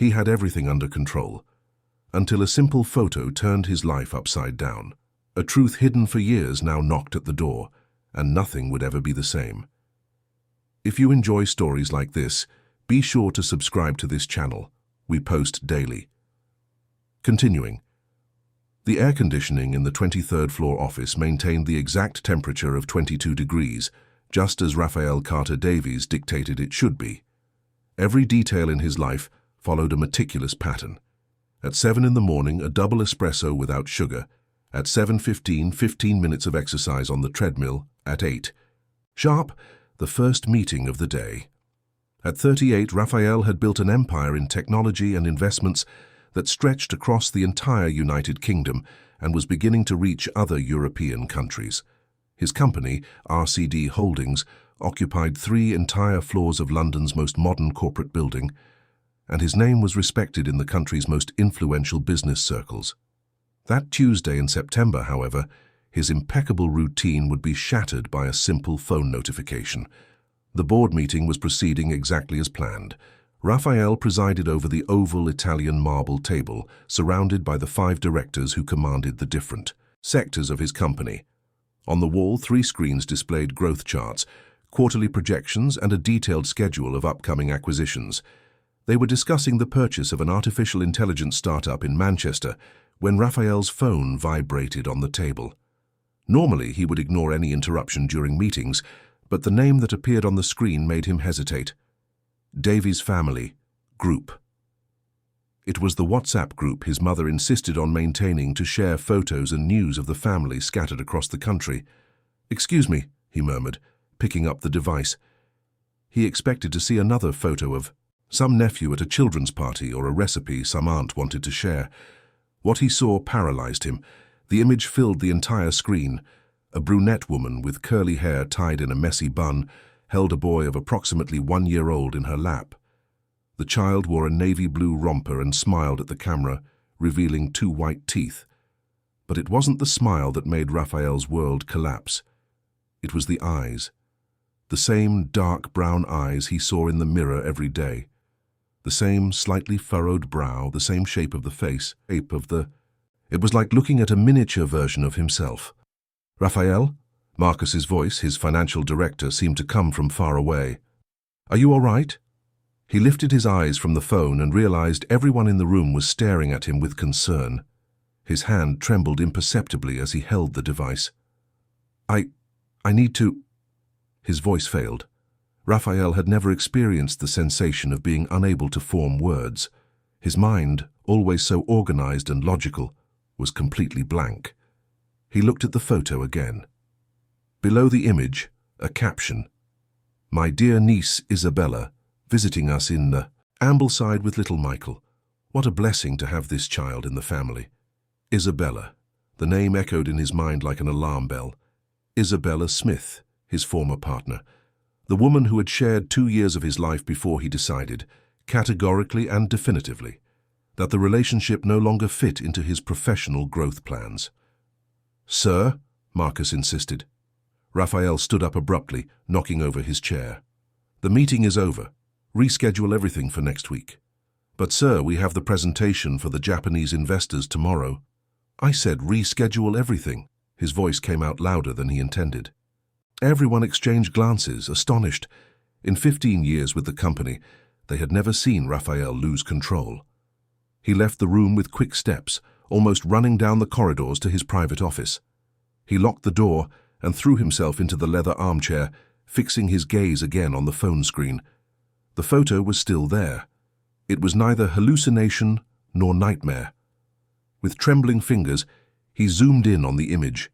He had everything under control, until a simple photo turned his life upside down. A truth hidden for years now knocked at the door, and nothing would ever be the same. If you enjoy stories like this, be sure to subscribe to this channel. We post daily. Continuing. The air conditioning in the 23rd floor office maintained the exact temperature of 22 degrees, just as Raphael Carter Davies dictated it should be. Every detail in his life followed a meticulous pattern. At 7 in the morning, a double espresso without sugar. At 7:15, 15 minutes of exercise on the treadmill. At 8 sharp, the first meeting of the day. At 38, Raphael had built an empire in technology and investments that stretched across the entire United Kingdom and was beginning to reach other European countries. His company, RCD Holdings, occupied 3 entire floors of London's most modern corporate building, and his name was respected in the country's most influential business circles. That Tuesday in September, however, his impeccable routine would be shattered by a simple phone notification. The board meeting was proceeding exactly as planned. Raphael presided over the oval Italian marble table, surrounded by the 5 directors who commanded the different sectors of his company. On the wall, 3 screens displayed growth charts, quarterly projections, and a detailed schedule of upcoming acquisitions. They were discussing the purchase of an artificial intelligence startup in Manchester when Raphael's phone vibrated on the table. Normally, he would ignore any interruption during meetings, but the name that appeared on the screen made him hesitate. Davies Family Group. It was the WhatsApp group his mother insisted on maintaining to share photos and news of the family scattered across the country. "Excuse me," he murmured, picking up the device. He expected to see another photo of some nephew at a children's party or a recipe some aunt wanted to share. What he saw paralyzed him. The image filled the entire screen. A brunette woman with curly hair tied in a messy bun held a boy of approximately 1 year old in her lap. The child wore a navy blue romper and smiled at the camera, revealing 2 white teeth. But it wasn't the smile that made Raphael's world collapse. It was the eyes. The same dark brown eyes he saw in the mirror every day. The same slightly furrowed brow, the same shape of the face, It was like looking at a miniature version of himself. "Raphael?" Marcus's voice, his financial director, seemed to come from far away. "Are you all right?" He lifted his eyes from the phone and realized everyone in the room was staring at him with concern. His hand trembled imperceptibly as he held the device. I need to..." His voice failed. Raphael had never experienced the sensation of being unable to form words. His mind, always so organized and logical, was completely blank. He looked at the photo again. Below the image, a caption. "My dear niece Isabella, visiting us in the Ambleside with little Michael. What a blessing to have this child in the family." Isabella. The name echoed in his mind like an alarm bell. Isabella Smith, his former partner. The woman who had shared 2 years of his life before he decided, categorically and definitively, that the relationship no longer fit into his professional growth plans. "Sir," Marcus insisted. Raphael stood up abruptly, knocking over his chair. "The meeting is over. Reschedule everything for next week." "But sir, we have the presentation for the Japanese investors tomorrow." "I said reschedule everything." His voice came out louder than he intended. Everyone exchanged glances, astonished. In 15 years with the company, they had never seen Raphael lose control. He left the room with quick steps, almost running down the corridors to his private office. He locked the door and threw himself into the leather armchair, fixing his gaze again on the phone screen. The photo was still there. It was neither hallucination nor nightmare. With trembling fingers, he zoomed in on the image.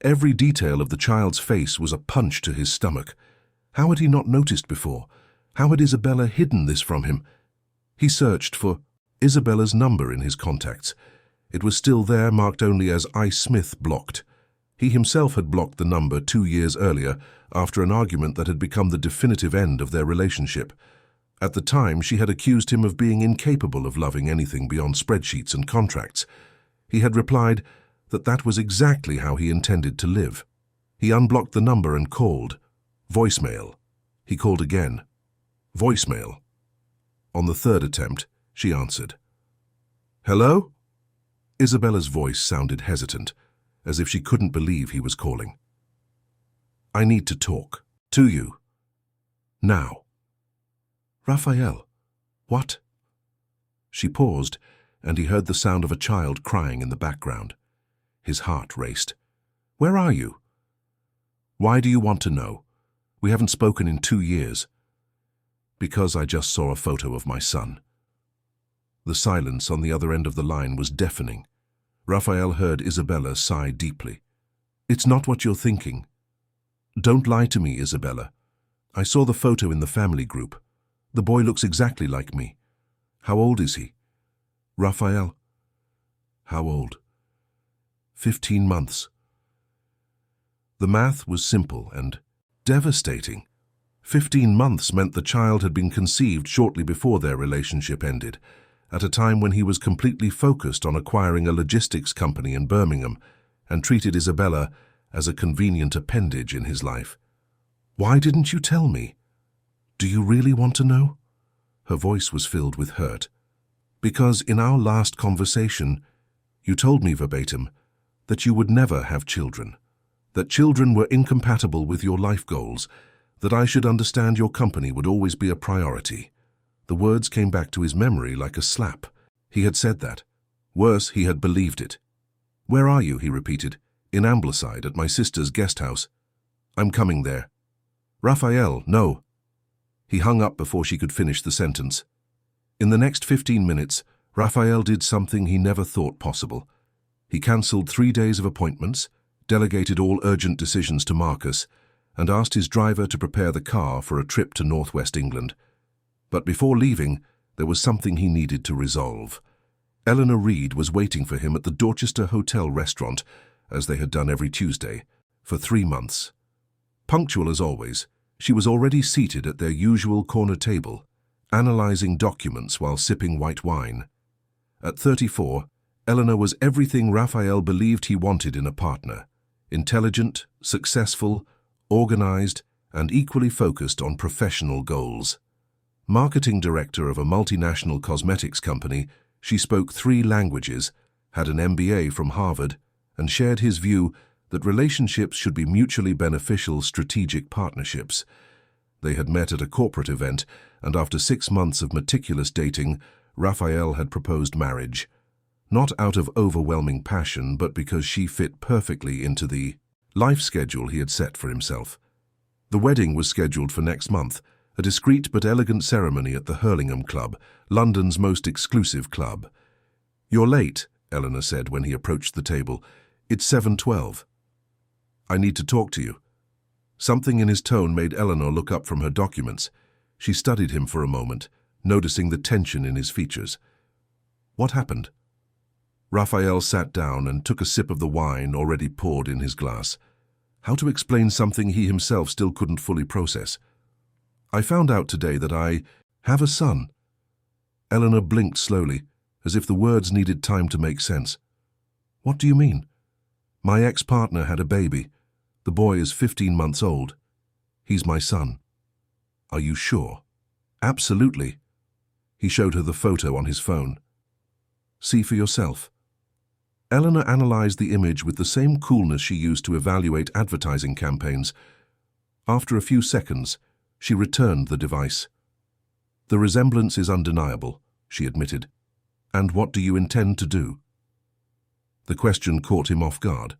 Every detail of the child's face was a punch to his stomach. How had he not noticed before? How had Isabella hidden this from him? He searched for Isabella's number in his contacts. It was still there, marked only as I. Smith blocked. He himself had blocked the number 2 years earlier, after an argument that had become the definitive end of their relationship. At the time, she had accused him of being incapable of loving anything beyond spreadsheets and contracts. He had replied that that was exactly how he intended to live. He unblocked the number and called. Voicemail. He called again. Voicemail. On the 3rd attempt, she answered. "Hello?" Isabella's voice sounded hesitant, as if she couldn't believe he was calling. "I need to talk. To you. Now." "Raphael, what?" She paused, and he heard the sound of a child crying in the background. His heart raced. "Where are you?" "Why do you want to know? We haven't spoken in 2 years." "Because I just saw a photo of my son." The silence on the other end of the line was deafening. Raphael heard Isabella sigh deeply. "It's not what you're thinking. Don't lie to me, Isabella. I saw the photo in the family group. The boy looks exactly like me. How old is he?" "Raphael." "How old?" 15 months. The math was simple and devastating. 15 months meant the child had been conceived shortly before their relationship ended, at a time when he was completely focused on acquiring a logistics company in Birmingham and treated Isabella as a convenient appendage in his life. "Why didn't you tell me? Do you really want to know?" Her voice was filled with hurt. "Because in our last conversation, you told me verbatim that you would never have children, that children were incompatible with your life goals, that I should understand your company would always be a priority." The words came back to his memory like a slap. He had said that. Worse, he had believed it. "Where are you?" he repeated. "In Ambleside, at my sister's guest house." "I'm coming there." "Raphael, no." He hung up before she could finish the sentence. In the next 15 minutes, Raphael did something he never thought possible. He cancelled 3 days of appointments, delegated all urgent decisions to Marcus, and asked his driver to prepare the car for a trip to northwest England. But before leaving, there was something he needed to resolve. Eleanor Reed was waiting for him at the Dorchester Hotel restaurant, as they had done every Tuesday, for 3 months. Punctual as always, she was already seated at their usual corner table, analyzing documents while sipping white wine. At 34, Eleanor was everything Raphael believed he wanted in a partner: intelligent, successful, organized, and equally focused on professional goals. Marketing director of a multinational cosmetics company, she spoke 3 languages, had an MBA from Harvard, and shared his view that relationships should be mutually beneficial strategic partnerships. They had met at a corporate event, and after 6 months of meticulous dating, Raphael had proposed marriage. Not out of overwhelming passion, but because she fit perfectly into the life schedule he had set for himself. The wedding was scheduled for next month, a discreet but elegant ceremony at the Hurlingham Club, London's most exclusive club. "You're late," Eleanor said when he approached the table. "It's 7:12. "I need to talk to you." Something in his tone made Eleanor look up from her documents. She studied him for a moment, noticing the tension in his features. "What happened?" Raphael sat down and took a sip of the wine already poured in his glass. How to explain something he himself still couldn't fully process? "I found out today that I have a son." Eleanor blinked slowly, as if the words needed time to make sense. "What do you mean?" "My ex-partner had a baby. The boy is 15 months old. He's my son." "Are you sure?" "Absolutely." He showed her the photo on his phone. "See for yourself." Eleanor analyzed the image with the same coolness she used to evaluate advertising campaigns. After a few seconds, she returned the device. "The resemblance is undeniable," she admitted. "And what do you intend to do?" The question caught him off guard.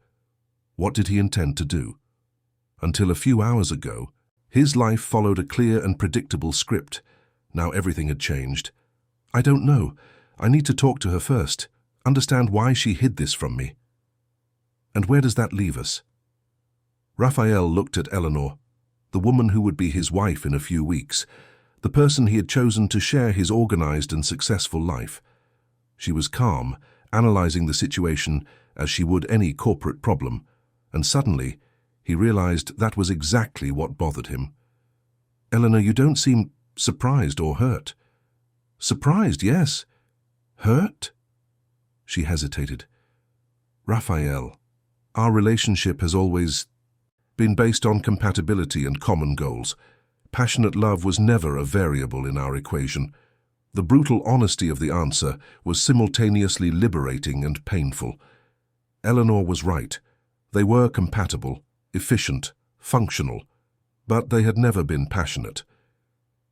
What did he intend to do? Until a few hours ago, his life followed a clear and predictable script. Now everything had changed. "I don't know. I need to talk to her first, understand why she hid this from me." "And where does that leave us?" Raphael looked at Eleanor, the woman who would be his wife in a few weeks, the person he had chosen to share his organized and successful life. She was calm, analyzing the situation as she would any corporate problem, and suddenly he realized that was exactly what bothered him. "Eleanor, you don't seem surprised or hurt." "Surprised, yes. Hurt?" She hesitated. "Raphael, our relationship has always been based on compatibility and common goals. Passionate love was never a variable in our equation. The brutal honesty of the answer was simultaneously liberating and painful. Eleanor was right. They were compatible, efficient, functional, but they had never been passionate.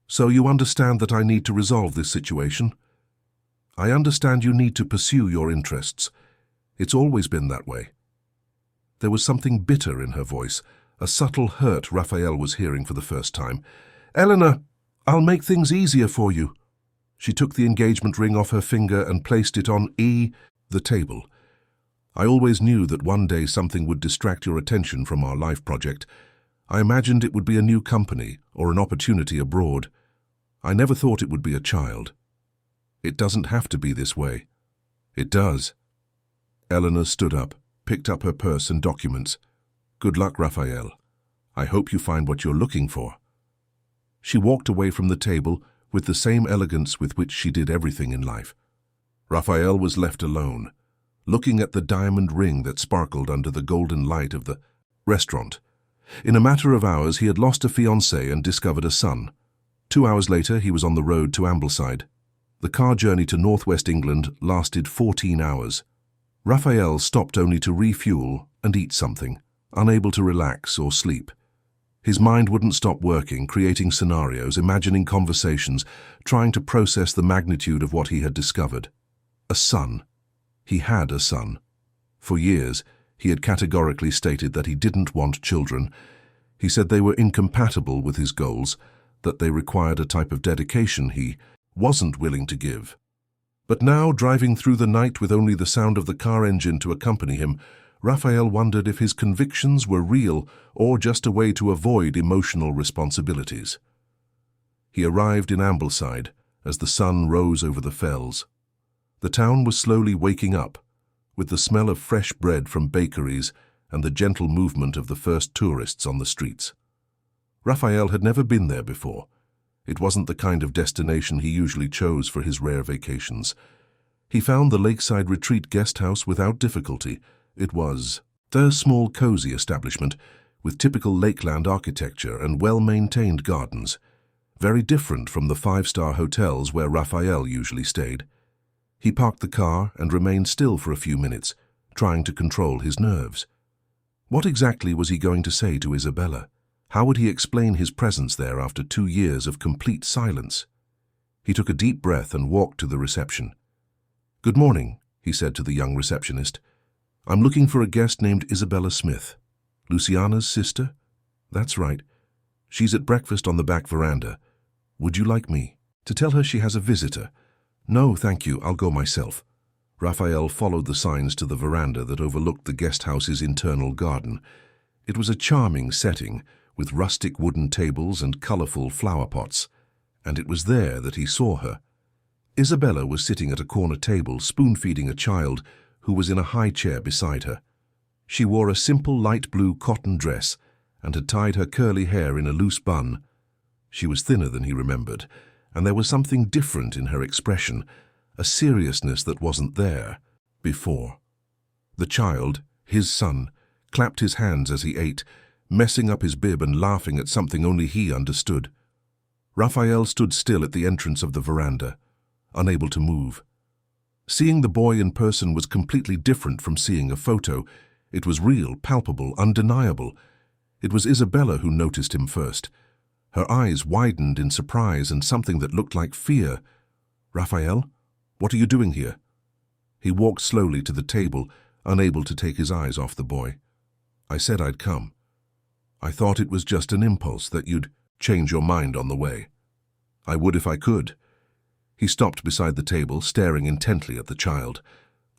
"So you understand that I need to resolve this situation?" "I understand you need to pursue your interests. It's always been that way." There was something bitter in her voice, a subtle hurt Raphael was hearing for the first time. "Eleanor, I'll make things easier for you." She took the engagement ring off her finger and placed it on the table. "I always knew that one day something would distract your attention from our life project. I imagined it would be a new company or an opportunity abroad. I never thought it would be a child. It doesn't have to be this way." "It does." Eleanor stood up, picked up her purse and documents. "Good luck, Raphael. I hope you find what you're looking for." She walked away from the table with the same elegance with which she did everything in life. Raphael was left alone, looking at the diamond ring that sparkled under the golden light of the restaurant. In a matter of hours, he had lost a fiancée and discovered a son. 2 hours later, he was on the road to Ambleside. The car journey to northwest England lasted 14 hours. Raphael stopped only to refuel and eat something, unable to relax or sleep. His mind wouldn't stop working, creating scenarios, imagining conversations, trying to process the magnitude of what he had discovered. A son. He had a son. For years, he had categorically stated that he didn't want children. He said they were incompatible with his goals, that they required a type of dedication he wasn't willing to give. But now, driving through the night with only the sound of the car engine to accompany him, Raphael wondered if his convictions were real or just a way to avoid emotional responsibilities. He arrived in Ambleside as the sun rose over the fells. The town was slowly waking up, with the smell of fresh bread from bakeries and the gentle movement of the first tourists on the streets. Raphael had never been there before. It wasn't the kind of destination he usually chose for his rare vacations. He found the lakeside retreat guest house without difficulty. It was a small, cozy establishment with typical lakeland architecture and well-maintained gardens, very different from the five-star hotels where Raphael usually stayed. He parked the car and remained still for a few minutes, trying to control his nerves. What exactly was he going to say to Isabella? How would he explain his presence there after 2 years of complete silence? He took a deep breath and walked to the reception. "Good morning," he said to the young receptionist. "I'm looking for a guest named Isabella Smith. Luciana's sister?" "That's right. She's at breakfast on the back veranda. Would you like me to tell her she has a visitor?" "No, thank you. I'll go myself." Raphael followed the signs to the veranda that overlooked the guest house's internal garden. It was a charming setting, with rustic wooden tables and colorful flower pots, and it was there that he saw her. Isabella was sitting at a corner table, spoon-feeding a child who was in a high chair beside her. She wore a simple light blue cotton dress and had tied her curly hair in a loose bun. She was thinner than he remembered, and there was something different in her expression, a seriousness that wasn't there before. The child, his son, clapped his hands as he ate, messing up his bib and laughing at something only he understood. Raphael stood still at the entrance of the veranda, unable to move. Seeing the boy in person was completely different from seeing a photo. It was real, palpable, undeniable. It was Isabella who noticed him first. Her eyes widened in surprise and something that looked like fear. "Raphael, what are you doing here?" He walked slowly to the table, unable to take his eyes off the boy. "I said I'd come. I thought it was just an impulse, that you'd change your mind on the way. I would if I could." He stopped beside the table, staring intently at the child.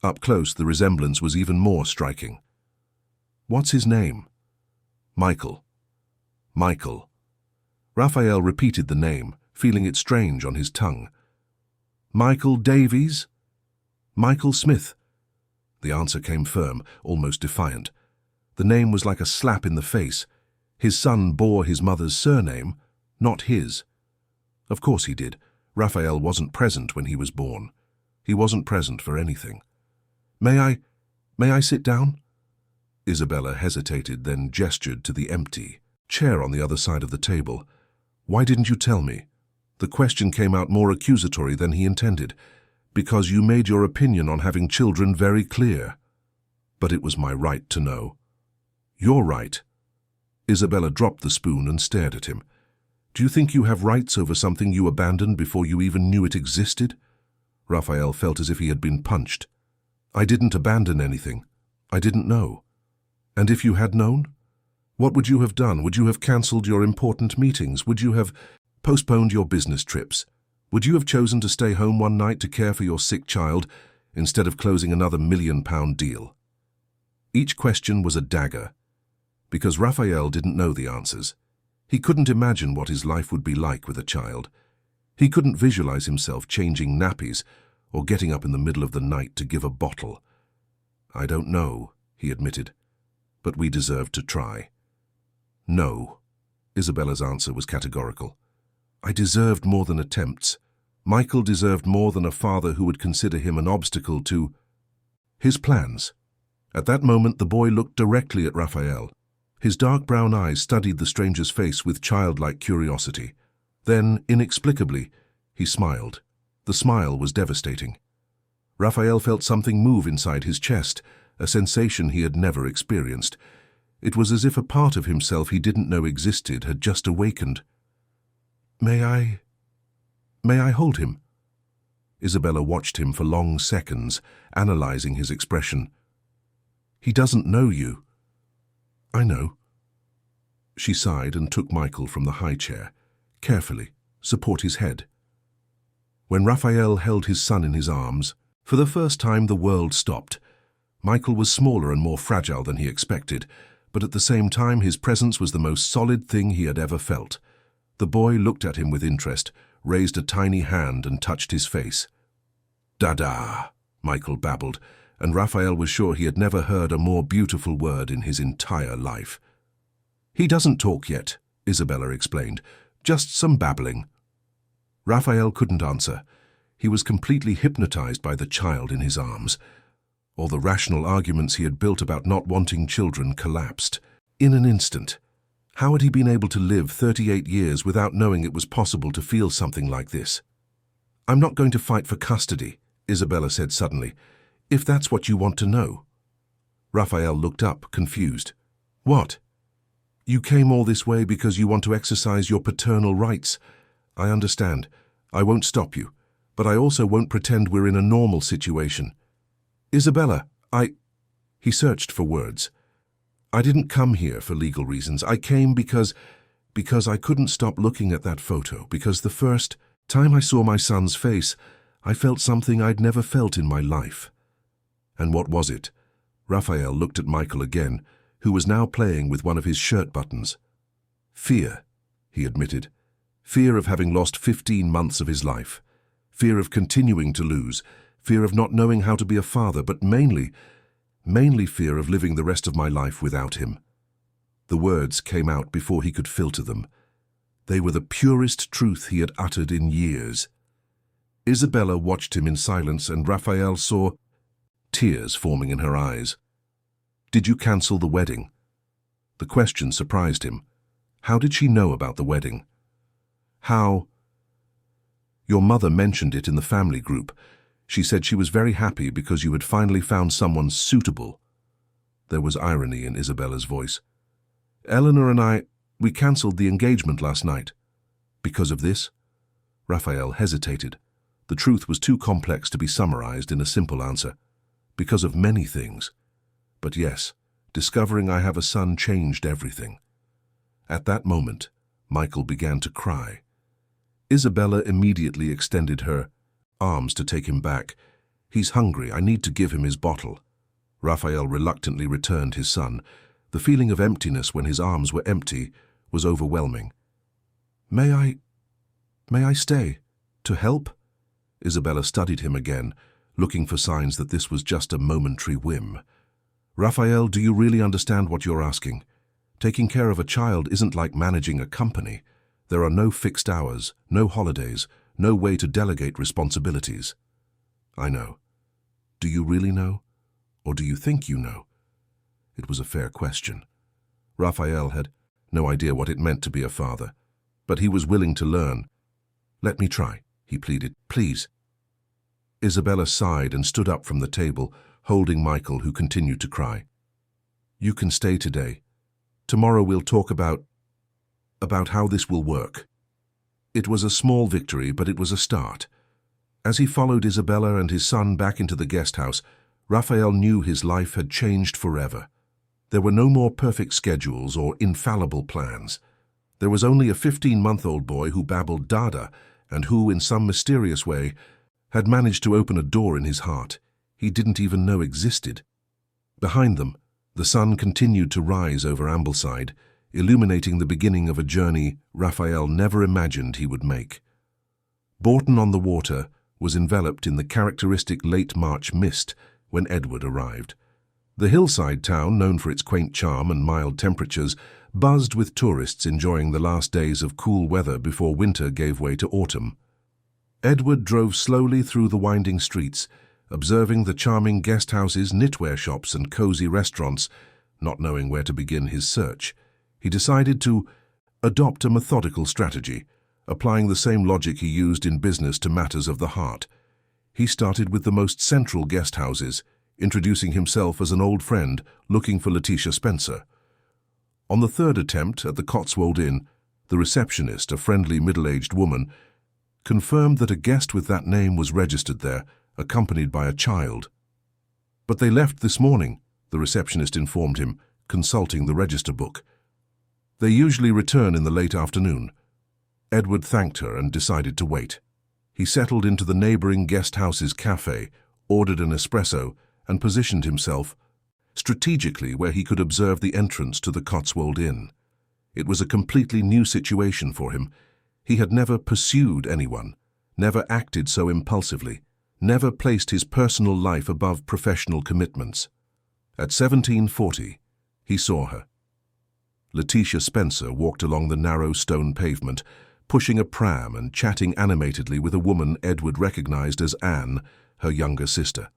Up close, the resemblance was even more striking. "What's his name?" "Michael." "Michael." Raphael repeated the name, feeling it strange on his tongue. "Michael Davies? Michael Smith?" The answer came firm, almost defiant. The name was like a slap in the face. His son bore his mother's surname, not his. Of course he did. Raphael wasn't present when he was born. He wasn't present for anything. May I sit down?" Isabella hesitated, then gestured to the empty chair on the other side of the table. "Why didn't you tell me?" The question came out more accusatory than he intended, because you made your opinion on having children very clear. But it was my right to know. Your right. Isabella dropped the spoon and stared at him. Do you think you have rights over something you abandoned before you even knew it existed? Raphael felt as if he had been punched. I didn't abandon anything. I didn't know. And if you had known? What would you have done? Would you have cancelled your important meetings? Would you have postponed your business trips? Would you have chosen to stay home one night to care for your sick child instead of closing another £1 million deal? Each question was a dagger, because Raphael didn't know the answers. He couldn't imagine what his life would be like with a child. He couldn't visualize himself changing nappies or getting up in the middle of the night to give a bottle. I don't know, he admitted, but we deserved to try. No, Isabella's answer was categorical. I deserved more than attempts. Michael deserved more than a father who would consider him an obstacle to his plans. At that moment, the boy looked directly at Raphael. His dark brown eyes studied the stranger's face with childlike curiosity. Then, inexplicably, he smiled. The smile was devastating. Raphael felt something move inside his chest, a sensation he had never experienced. It was as if a part of himself he didn't know existed had just awakened. May I hold him? Isabella watched him for long seconds, analyzing his expression. He doesn't know you. I know. She sighed and took Michael from the high chair. Carefully, support his head. When Raphael held his son in his arms, for the first time the world stopped. Michael was smaller and more fragile than he expected, but at the same time his presence was the most solid thing he had ever felt. The boy looked at him with interest, raised a tiny hand and touched his face. Dada, Michael babbled, and Raphael was sure he had never heard a more beautiful word in his entire life. He doesn't talk yet, Isabella explained. Just some babbling. Raphael couldn't answer. He was completely hypnotized by the child in his arms. All the rational arguments he had built about not wanting children collapsed. In an instant. How had he been able to live 38 years without knowing it was possible to feel something like this? I'm not going to fight for custody, Isabella said suddenly, if that's what you want to know. Raphael looked up, confused. What? You came all this way because you want to exercise your paternal rights. I understand. I won't stop you. But I also won't pretend we're in a normal situation. Isabella, He searched for words. I didn't come here for legal reasons. I came because I couldn't stop looking at that photo, because the first time I saw my son's face, I felt something I'd never felt in my life. And what was it? Raphael looked at Michael again, who was now playing with one of his shirt buttons. Fear, he admitted. Fear of having lost 15 months of his life. Fear of continuing to lose. Fear of not knowing how to be a father, but mainly fear of living the rest of my life without him. The words came out before he could filter them. They were the purest truth he had uttered in years. Isabella watched him in silence, and Raphael saw tears forming in her eyes. Did you cancel the wedding? The question surprised him. How did she know about the wedding? How? Your mother mentioned it in the family group. She said she was very happy because you had finally found someone suitable. There was irony in Isabella's voice. Eleanor and we cancelled the engagement last night. Because of this? Raphael hesitated. The truth was too complex to be summarized in a simple answer. Because of many things. But yes, discovering I have a son changed everything. At that moment, Michael began to cry. Isabella immediately extended her arms to take him back. He's hungry. I need to give him his bottle. Raphael reluctantly returned his son. The feeling of emptiness when his arms were empty was overwhelming. May I stay? To help? Isabella studied him again, looking for signs that this was just a momentary whim. Raphael, do you really understand what you're asking? Taking care of a child isn't like managing a company. There are no fixed hours, no holidays, no way to delegate responsibilities. I know. Do you really know? Or do you think you know? It was a fair question. Raphael had no idea what it meant to be a father, but he was willing to learn. "Let me try," he pleaded. "Please." Isabella sighed and stood up from the table, holding Michael, who continued to cry. "You can stay today. Tomorrow we'll talk about how this will work." It was a small victory, but it was a start. As he followed Isabella and his son back into the guest house, Raphael knew his life had changed forever. There were no more perfect schedules or infallible plans. There was only a 15-month-old boy who babbled Dada and who, in some mysterious way, had managed to open a door in his heart he didn't even know existed. Behind them, the sun continued to rise over Ambleside, illuminating the beginning of a journey Raphael never imagined he would make. Bourton-on-the-Water was enveloped in the characteristic late March mist when Edward arrived. The hillside town, known for its quaint charm and mild temperatures, buzzed with tourists enjoying the last days of cool weather before winter gave way to autumn. Edward drove slowly through the winding streets, observing the charming guest houses, knitwear shops, and cozy restaurants. Not knowing where to begin his search, he decided to adopt a methodical strategy, applying the same logic he used in business to matters of the heart. He started with the most central guest houses, introducing himself as an old friend looking for Letitia Spencer. On the third attempt at the Cotswold Inn, the receptionist, a friendly middle-aged woman, confirmed that a guest with that name was registered there, accompanied by a child. "But they left this morning," the receptionist informed him, consulting the register book. "They usually return in the late afternoon." Edward thanked her and decided to wait. He settled into the neighboring guest house's cafe, ordered an espresso, and positioned himself strategically where he could observe the entrance to the Cotswold Inn. It was a completely new situation for him. He had never pursued anyone, never acted so impulsively, never placed his personal life above professional commitments. At 17:40, he saw her. Letitia Spencer walked along the narrow stone pavement, pushing a pram and chatting animatedly with a woman Edward recognized as Anne, her younger sister.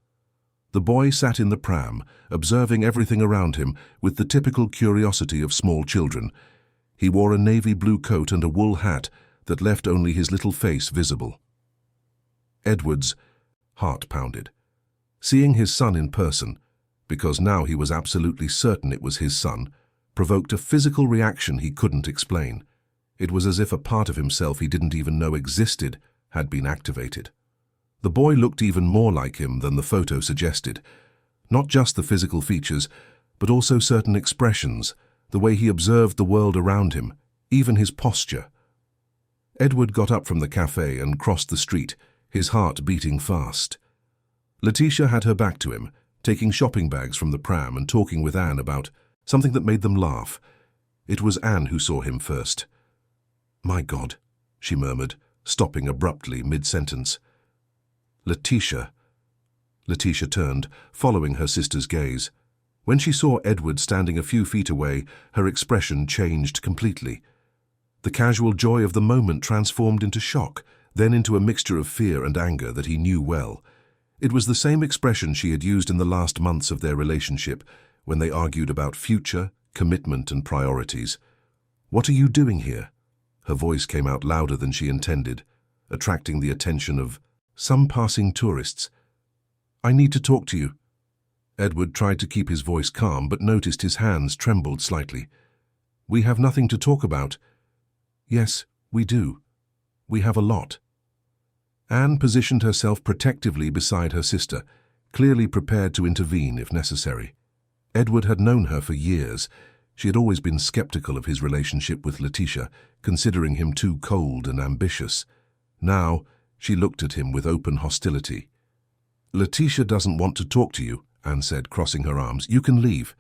The boy sat in the pram, observing everything around him with the typical curiosity of small children. He wore a navy blue coat and a wool hat that left only his little face visible. Edward's heart pounded. Seeing his son in person, because now he was absolutely certain it was his son, provoked a physical reaction he couldn't explain. It was as if a part of himself he didn't even know existed had been activated. The boy looked even more like him than the photo suggested. Not just the physical features, but also certain expressions, the way he observed the world around him, even his posture. Edward got up from the cafe and crossed the street, his heart beating fast. Letitia had her back to him, taking shopping bags from the pram and talking with Anne about something that made them laugh. It was Anne who saw him first. "My God," she murmured, stopping abruptly mid-sentence. "Letitia." Letitia turned, following her sister's gaze. When she saw Edward standing a few feet away, her expression changed completely. The casual joy of the moment transformed into shock, then into a mixture of fear and anger that he knew well. It was the same expression she had used in the last months of their relationship, when they argued about future, commitment, and priorities. "What are you doing here?" Her voice came out louder than she intended, attracting the attention of some passing tourists. "I need to talk to you." Edward tried to keep his voice calm, but noticed his hands trembled slightly. "We have nothing to talk about." "Yes, we do. We have a lot." Anne positioned herself protectively beside her sister, clearly prepared to intervene if necessary. Edward had known her for years. She had always been skeptical of his relationship with Letitia, considering him too cold and ambitious. Now, she looked at him with open hostility. "Letitia doesn't want to talk to you," Anne said, crossing her arms. "You can leave."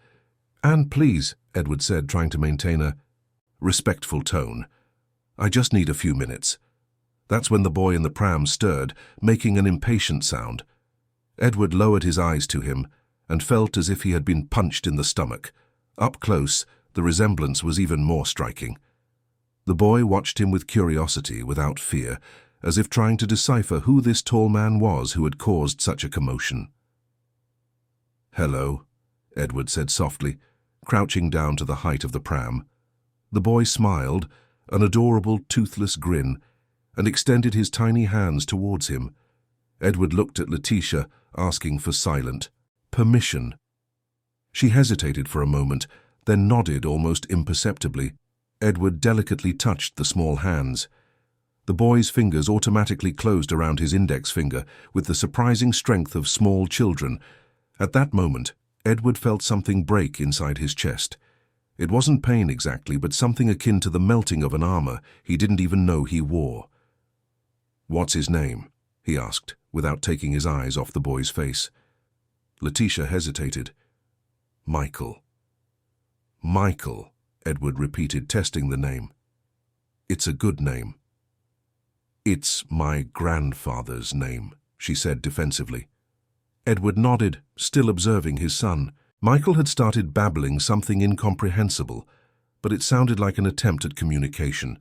"Anne, please," Edward said, trying to maintain a respectful tone. "I just need a few minutes." That's when the boy in the pram stirred, making an impatient sound. Edward lowered his eyes to him and felt as if he had been punched in the stomach. Up close, the resemblance was even more striking. The boy watched him with curiosity, without fear, as if trying to decipher who this tall man was who had caused such a commotion. "Hello," Edward said softly, crouching down to the height of the pram. The boy smiled, an adorable, toothless grin, and extended his tiny hands towards him. Edward looked at Letitia, asking for silent permission. She hesitated for a moment, then nodded almost imperceptibly. Edward delicately touched the small hands. The boy's fingers automatically closed around his index finger with the surprising strength of small children. At that moment, Edward felt something break inside his chest. It wasn't pain exactly, but something akin to the melting of an armor he didn't even know he wore. "What's his name?" he asked, without taking his eyes off the boy's face. Letitia hesitated. "Michael." "Michael," Edward repeated, testing the name. "It's a good name." "It's my grandfather's name," she said defensively. Edward nodded, still observing his son. Michael had started babbling something incomprehensible, but it sounded like an attempt at communication.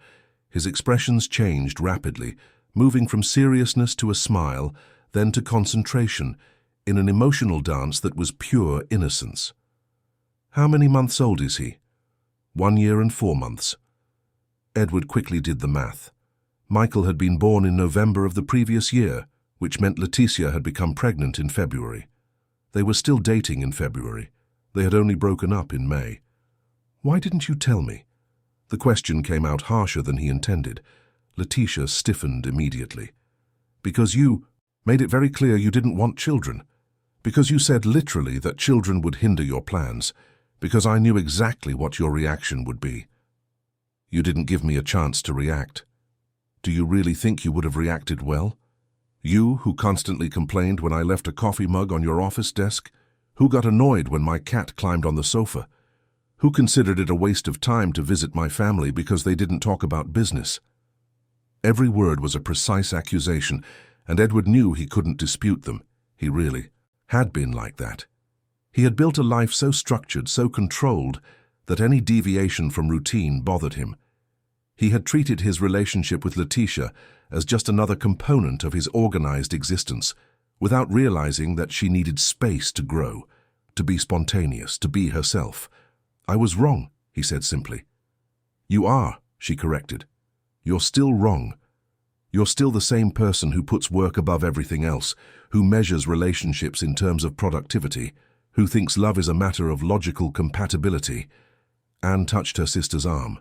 His expressions changed rapidly, moving from seriousness to a smile, then to concentration, in an emotional dance that was pure innocence. "How many months old is he?" 1 year and 4 months. Edward quickly did the math. Michael had been born in November of the previous year, which meant Letitia had become pregnant in February. They were still dating in February. They had only broken up in May. "Why didn't you tell me?" The question came out harsher than he intended. Letitia stiffened immediately. "Because you made it very clear you didn't want children. Because you said literally that children would hinder your plans. Because I knew exactly what your reaction would be. You didn't give me a chance to react. Do you really think you would have reacted well? You, who constantly complained when I left a coffee mug on your office desk? Who got annoyed when my cat climbed on the sofa? Who considered it a waste of time to visit my family because they didn't talk about business?" Every word was a precise accusation, and Edward knew he couldn't dispute them. He really had been like that. He had built a life so structured, so controlled, that any deviation from routine bothered him. He had treated his relationship with Letitia as just another component of his organized existence, without realizing that she needed space to grow, to be spontaneous, to be herself. "I was wrong," he said simply. "You are," she corrected. "You're still wrong. You're still the same person who puts work above everything else, who measures relationships in terms of productivity, who thinks love is a matter of logical compatibility." Anne touched her sister's arm.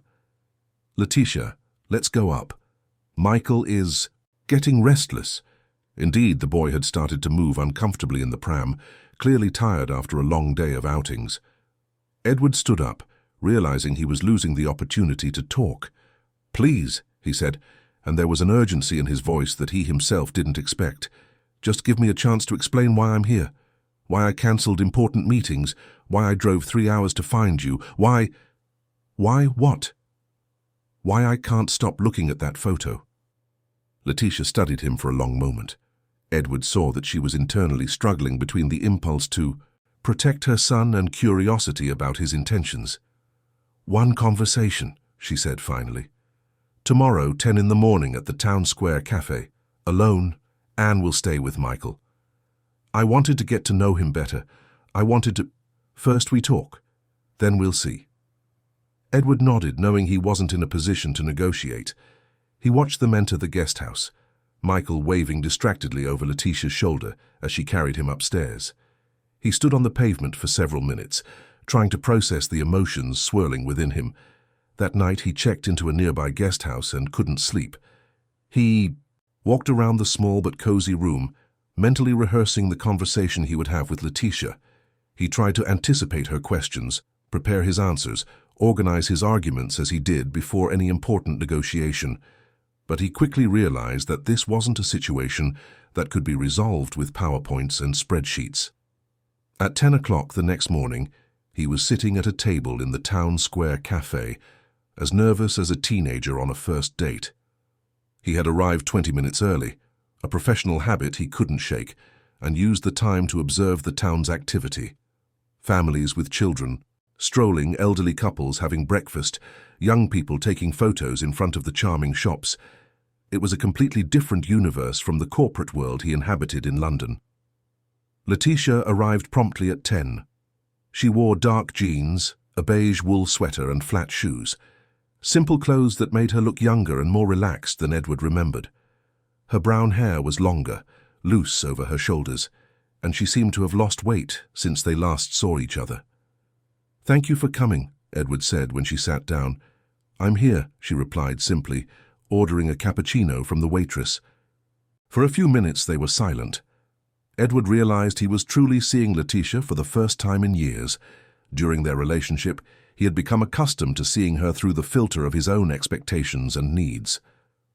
"Letitia, let's go up. Michael is getting restless." Indeed, the boy had started to move uncomfortably in the pram, clearly tired after a long day of outings. Edward stood up, realizing he was losing the opportunity to talk. "Please," he said, and there was an urgency in his voice that he himself didn't expect. "Just give me a chance to explain why I'm here. Why I cancelled important meetings, why I drove 3 hours to find you, why what? Why I can't stop looking at that photo." Letitia studied him for a long moment. Edward saw that she was internally struggling between the impulse to protect her son and curiosity about his intentions. "One conversation," she said finally. "Tomorrow, 10 in the morning at the Town Square Cafe. Alone. Anne will stay with Michael. I wanted to get to know him better. I wanted to... First we talk. Then we'll see." Edward nodded, knowing he wasn't in a position to negotiate. He watched them enter the guest house, Michael waving distractedly over Letitia's shoulder as she carried him upstairs. He stood on the pavement for several minutes, trying to process the emotions swirling within him. That night he checked into a nearby guest house and couldn't sleep. He walked around the small but cozy room, mentally rehearsing the conversation he would have with Letitia. He tried to anticipate her questions, prepare his answers, organize his arguments as he did before any important negotiation. But he quickly realized that this wasn't a situation that could be resolved with PowerPoints and spreadsheets. At 10 o'clock the next morning, he was sitting at a table in the Town Square Cafe, as nervous as a teenager on a first date. He had arrived 20 minutes early, a professional habit he couldn't shake, and used the time to observe the town's activity. Families with children, strolling elderly couples having breakfast, young people taking photos in front of the charming shops. It was a completely different universe from the corporate world he inhabited in London. Letitia arrived promptly at 10. She wore dark jeans, a beige wool sweater and flat shoes. Simple clothes that made her look younger and more relaxed than Edward remembered. Her brown hair was longer, loose over her shoulders, and she seemed to have lost weight since they last saw each other. "Thank you for coming," Edward said when she sat down. "I'm here," she replied simply, ordering a cappuccino from the waitress. For a few minutes they were silent. Edward realized he was truly seeing Letitia for the first time in years. During their relationship, he had become accustomed to seeing her through the filter of his own expectations and needs.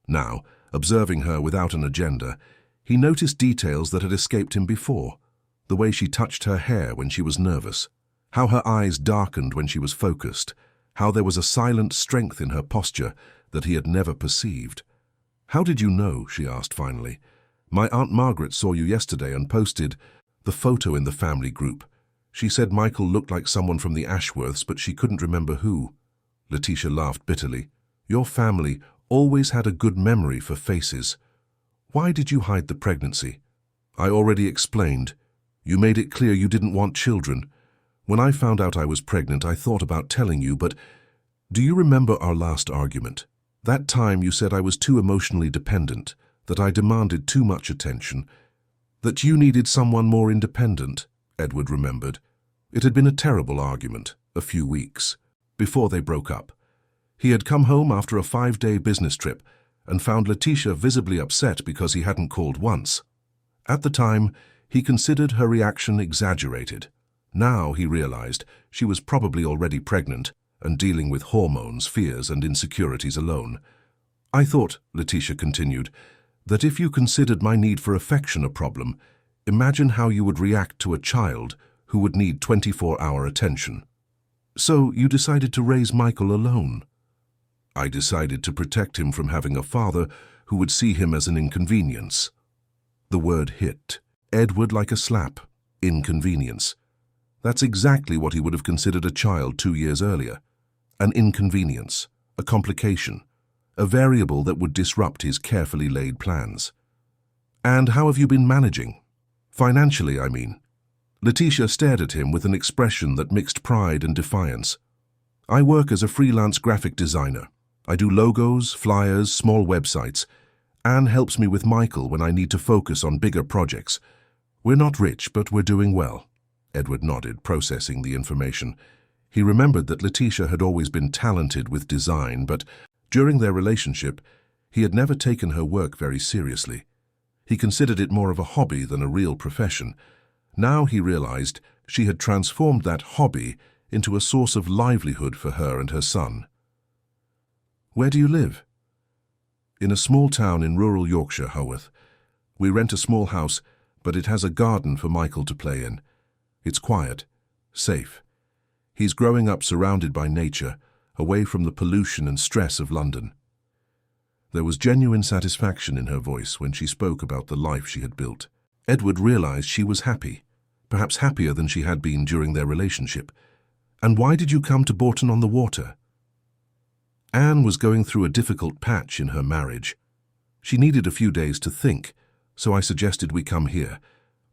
Now, observing her without an agenda, he noticed details that had escaped him before. The way she touched her hair when she was nervous, how her eyes darkened when she was focused, how there was a silent strength in her posture that he had never perceived. "How did you know?" she asked finally. "My Aunt Margaret saw you yesterday and posted the photo in the family group. She said Michael looked like someone from the Ashworths, but she couldn't remember who." Letitia laughed bitterly. "Your family always had a good memory for faces. Why did you hide the pregnancy?" "I already explained. You made it clear you didn't want children. When I found out I was pregnant, I thought about telling you, but do you remember our last argument? That time you said I was too emotionally dependent, that I demanded too much attention, that you needed someone more independent," Edward remembered. It had been a terrible argument, a few weeks, before they broke up. He had come home after a 5-day business trip and found Letitia visibly upset because he hadn't called once. At the time, he considered her reaction exaggerated. Now he realized she was probably already pregnant and dealing with hormones, fears, and insecurities alone. "I thought," Letitia continued, "that if you considered my need for affection a problem, imagine how you would react to a child who would need 24-hour attention. So you decided to raise Michael alone." "I decided to protect him from having a father who would see him as an inconvenience." The word hit Edward like a slap. Inconvenience. That's exactly what he would have considered a child 2 years earlier. An inconvenience, a complication, a variable that would disrupt his carefully laid plans. "And how have you been managing? Financially, I mean." Letitia stared at him with an expression that mixed pride and defiance. "I work as a freelance graphic designer. I do logos, flyers, small websites. Anne helps me with Michael when I need to focus on bigger projects. We're not rich, but we're doing well." Edward nodded, processing the information. He remembered that Letitia had always been talented with design, but during their relationship, he had never taken her work very seriously. He considered it more of a hobby than a real profession. Now he realized she had transformed that hobby into a source of livelihood for her and her son. "Where do you live?" "In a small town in rural Yorkshire, Haworth. We rent a small house, but it has a garden for Michael to play in. It's quiet, safe. He's growing up surrounded by nature, away from the pollution and stress of London." There was genuine satisfaction in her voice when she spoke about the life she had built. Edward realized she was happy, perhaps happier than she had been during their relationship. "And why did you come to Bourton-on-the-Water?" Anne was going through a difficult patch in her marriage. She needed a few days to think, so I suggested we come here.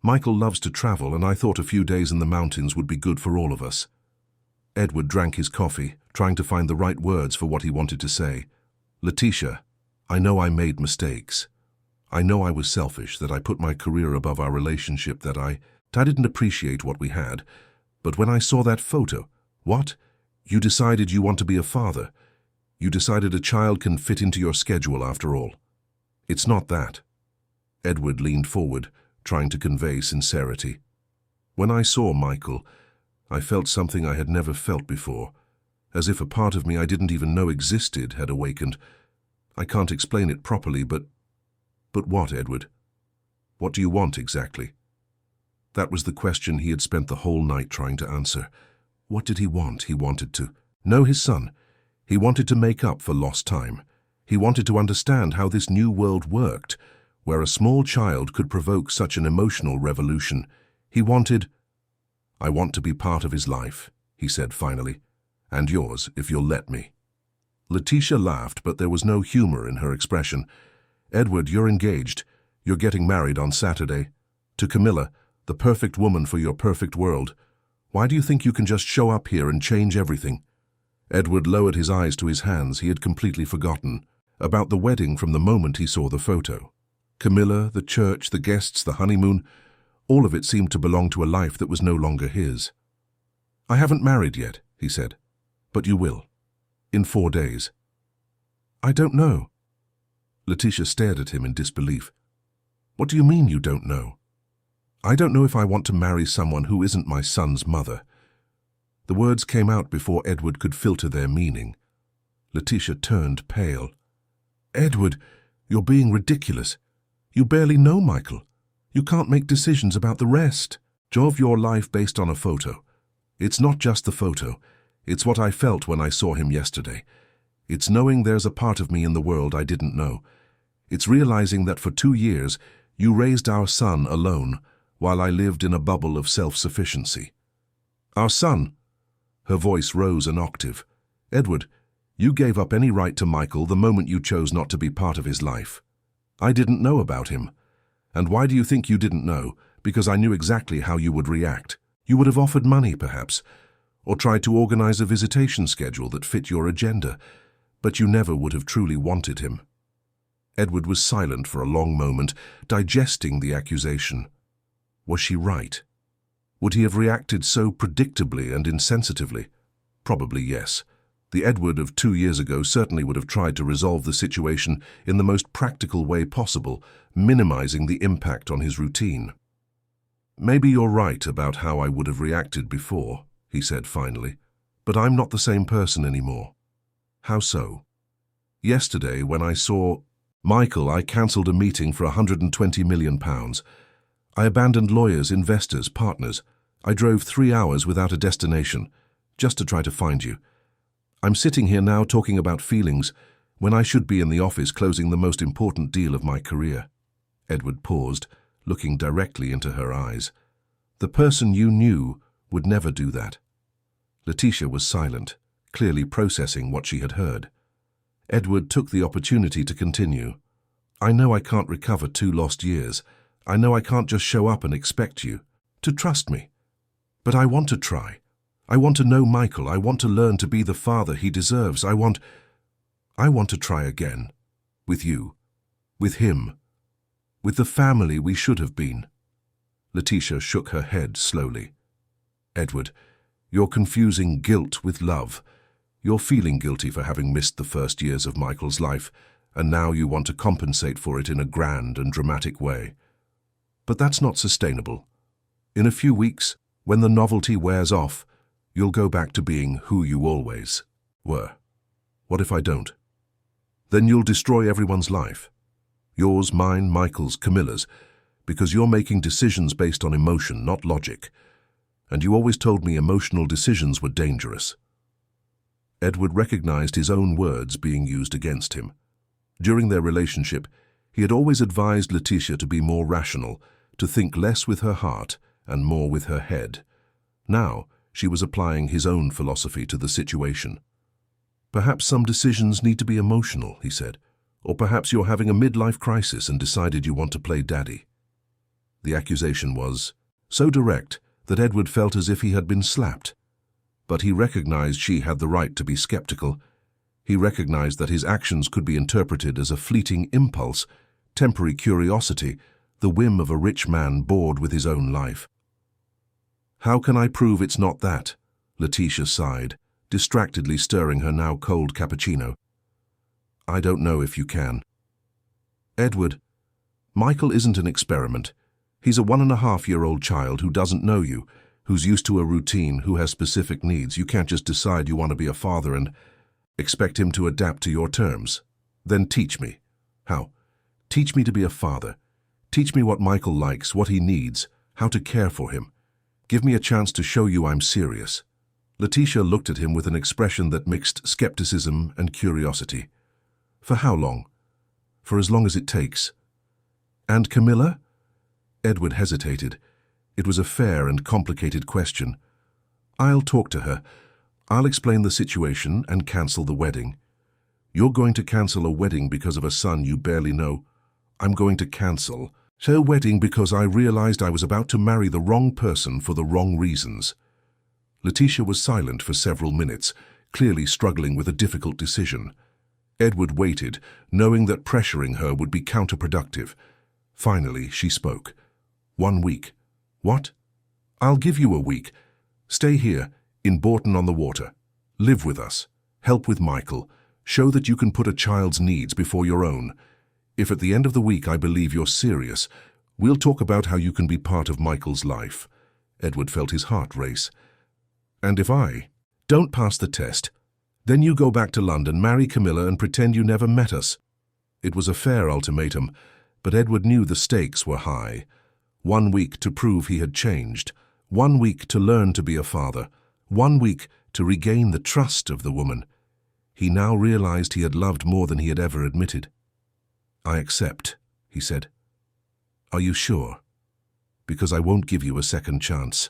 Michael loves to travel, and I thought a few days in the mountains would be good for all of us. Edward drank his coffee, trying to find the right words for what he wanted to say. "Letitia, I know I made mistakes. I know I was selfish, that I put my career above our relationship, that I didn't appreciate what we had. But when I saw that photo—" "What? You decided you want to be a father? You decided a child can fit into your schedule after all?" "It's not that." Edward leaned forward, trying to convey sincerity. "When I saw Michael, I felt something I had never felt before, as if a part of me I didn't even know existed had awakened. I can't explain it properly, but..." "But what, Edward? What do you want exactly?" That was the question he had spent the whole night trying to answer. What did he want? He wanted to know his son. He wanted to make up for lost time. He wanted to understand how this new world worked, where a small child could provoke such an emotional revolution. He wanted... "I want to be part of his life," he said finally. "And yours, if you'll let me." Letitia laughed, but there was no humor in her expression. "Edward, you're engaged. You're getting married on Saturday. To Camilla, the perfect woman for your perfect world. Why do you think you can just show up here and change everything?" Edward lowered his eyes to his hands. He had completely forgotten about the wedding from the moment he saw the photo. Camilla, the church, the guests, the honeymoon, all of it seemed to belong to a life that was no longer his. "I haven't married yet," he said. "But you will. In 4 days." "I don't know." Letitia stared at him in disbelief. "What do you mean you don't know?" "I don't know if I want to marry someone who isn't my son's mother." The words came out before Edward could filter their meaning. Letitia turned pale. "Edward, you're being ridiculous. You barely know Michael. You can't make decisions about the rest of your life based on a photo. It's not just the photo. It's what I felt when I saw him yesterday. It's knowing there's a part of me in the world I didn't know. It's realizing that for 2 years you raised our son alone while I lived in a bubble of self-sufficiency." "Our son?" Her voice rose an octave. "Edward, you gave up any right to Michael the moment you chose not to be part of his life. I didn't know about him. And why do you think you didn't know? Because I knew exactly how you would react. You would have offered money, perhaps, or tried to organize a visitation schedule that fit your agenda, but you never would have truly wanted him." Edward was silent for a long moment, digesting the accusation. Was she right? Would he have reacted so predictably and insensitively? Probably yes. The Edward of 2 years ago certainly would have tried to resolve the situation in the most practical way possible, minimizing the impact on his routine. "Maybe you're right about how I would have reacted before," he said finally, "but I'm not the same person anymore." "How so?" "Yesterday, when I saw Michael, I cancelled a meeting for £120 million. I abandoned lawyers, investors, partners. I drove 3 hours without a destination, just to try to find you. I'm sitting here now talking about feelings when I should be in the office closing the most important deal of my career." Edward paused, looking directly into her eyes. "The person you knew would never do that." Letitia was silent, clearly processing what she had heard. Edward took the opportunity to continue. "I know I can't recover 2 lost years. I know I can't just show up and expect you to trust me. But I want to try. I want to know Michael. I want to learn to be the father he deserves. I want to try again. With you. With him. With the family we should have been." Letitia shook her head slowly. "Edward, you're confusing guilt with love. You're feeling guilty for having missed the first years of Michael's life, and now you want to compensate for it in a grand and dramatic way. But that's not sustainable. In a few weeks, when the novelty wears off, you'll go back to being who you always were. What if I don't? Then you'll destroy everyone's life. Yours, mine, Michael's, Camilla's, because you're making decisions based on emotion, not logic. And you always told me emotional decisions were dangerous." Edward recognized his own words being used against him. During their relationship, he had always advised Letitia to be more rational, to think less with her heart and more with her head. Now, she was applying his own philosophy to the situation. "Perhaps some decisions need to be emotional," he said. "Or perhaps you're having a midlife crisis and decided you want to play daddy." The accusation was so direct that Edward felt as if he had been slapped. But he recognized she had the right to be skeptical. He recognized that his actions could be interpreted as a fleeting impulse, temporary curiosity, the whim of a rich man bored with his own life. "How can I prove it's not that?" Letitia sighed, distractedly stirring her now cold cappuccino. "I don't know if you can." "Edward, Michael isn't an experiment. He's a 1.5-year-old child who doesn't know you, who's used to a routine, who has specific needs. You can't just decide you want to be a father and expect him to adapt to your terms. Then teach me." "How?" "Teach me to be a father. Teach me what Michael likes, what he needs, how to care for him. Give me a chance to show you I'm serious." Letitia looked at him with an expression that mixed skepticism and curiosity. "For how long?" "For as long as it takes." "And Camilla?" Edward hesitated. It was a fair and complicated question. "I'll talk to her. I'll explain the situation and cancel the wedding." "You're going to cancel a wedding because of a son you barely know?" "I'm going to cancel a wedding because I realized I was about to marry the wrong person for the wrong reasons." Letitia was silent for several minutes, clearly struggling with a difficult decision. Edward waited, knowing that pressuring her would be counterproductive. Finally, she spoke. 1 week. What? I'll give you a week. Stay here, in Bourton-on-the-Water. Live with us. Help with Michael. Show that you can put a child's needs before your own. If at the end of the week I believe you're serious, we'll talk about how you can be part of Michael's life. Edward felt his heart race. And if I don't pass the test, then you go back to London, marry Camilla, and pretend you never met us. It was a fair ultimatum, but Edward knew the stakes were high. 1 week to prove he had changed. 1 week to learn to be a father. 1 week to regain the trust of the woman. He now realized he had loved more than he had ever admitted. I accept, he said. Are you sure? Because I won't give you a second chance.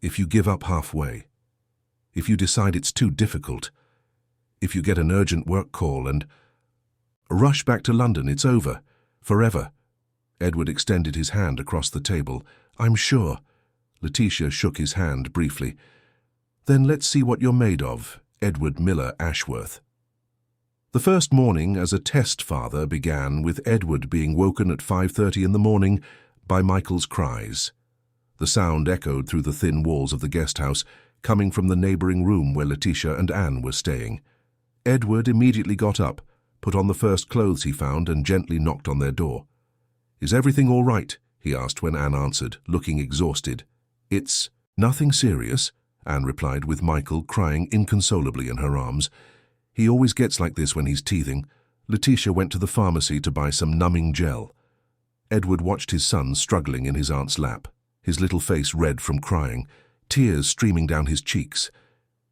If you give up halfway, if you decide it's too difficult, if you get an urgent work call and rush back to London, it's over, forever. Edward extended his hand across the table. I'm sure. Letitia shook his hand briefly. Then let's see what you're made of, Edward Miller Ashworth. The first morning as a test father began with Edward being woken at 5:30 in the morning by Michael's cries. The sound echoed through the thin walls of the guest house, coming from the neighbouring room where Letitia and Anne were staying. Edward immediately got up, put on the first clothes he found, and gently knocked on their door. Is everything all right? He asked when Anne answered, looking exhausted. It's nothing serious, Anne replied, with Michael crying inconsolably in her arms. He always gets like this when he's teething. Letitia went to the pharmacy to buy some numbing gel. Edward watched his son struggling in his aunt's lap, his little face red from crying, tears streaming down his cheeks.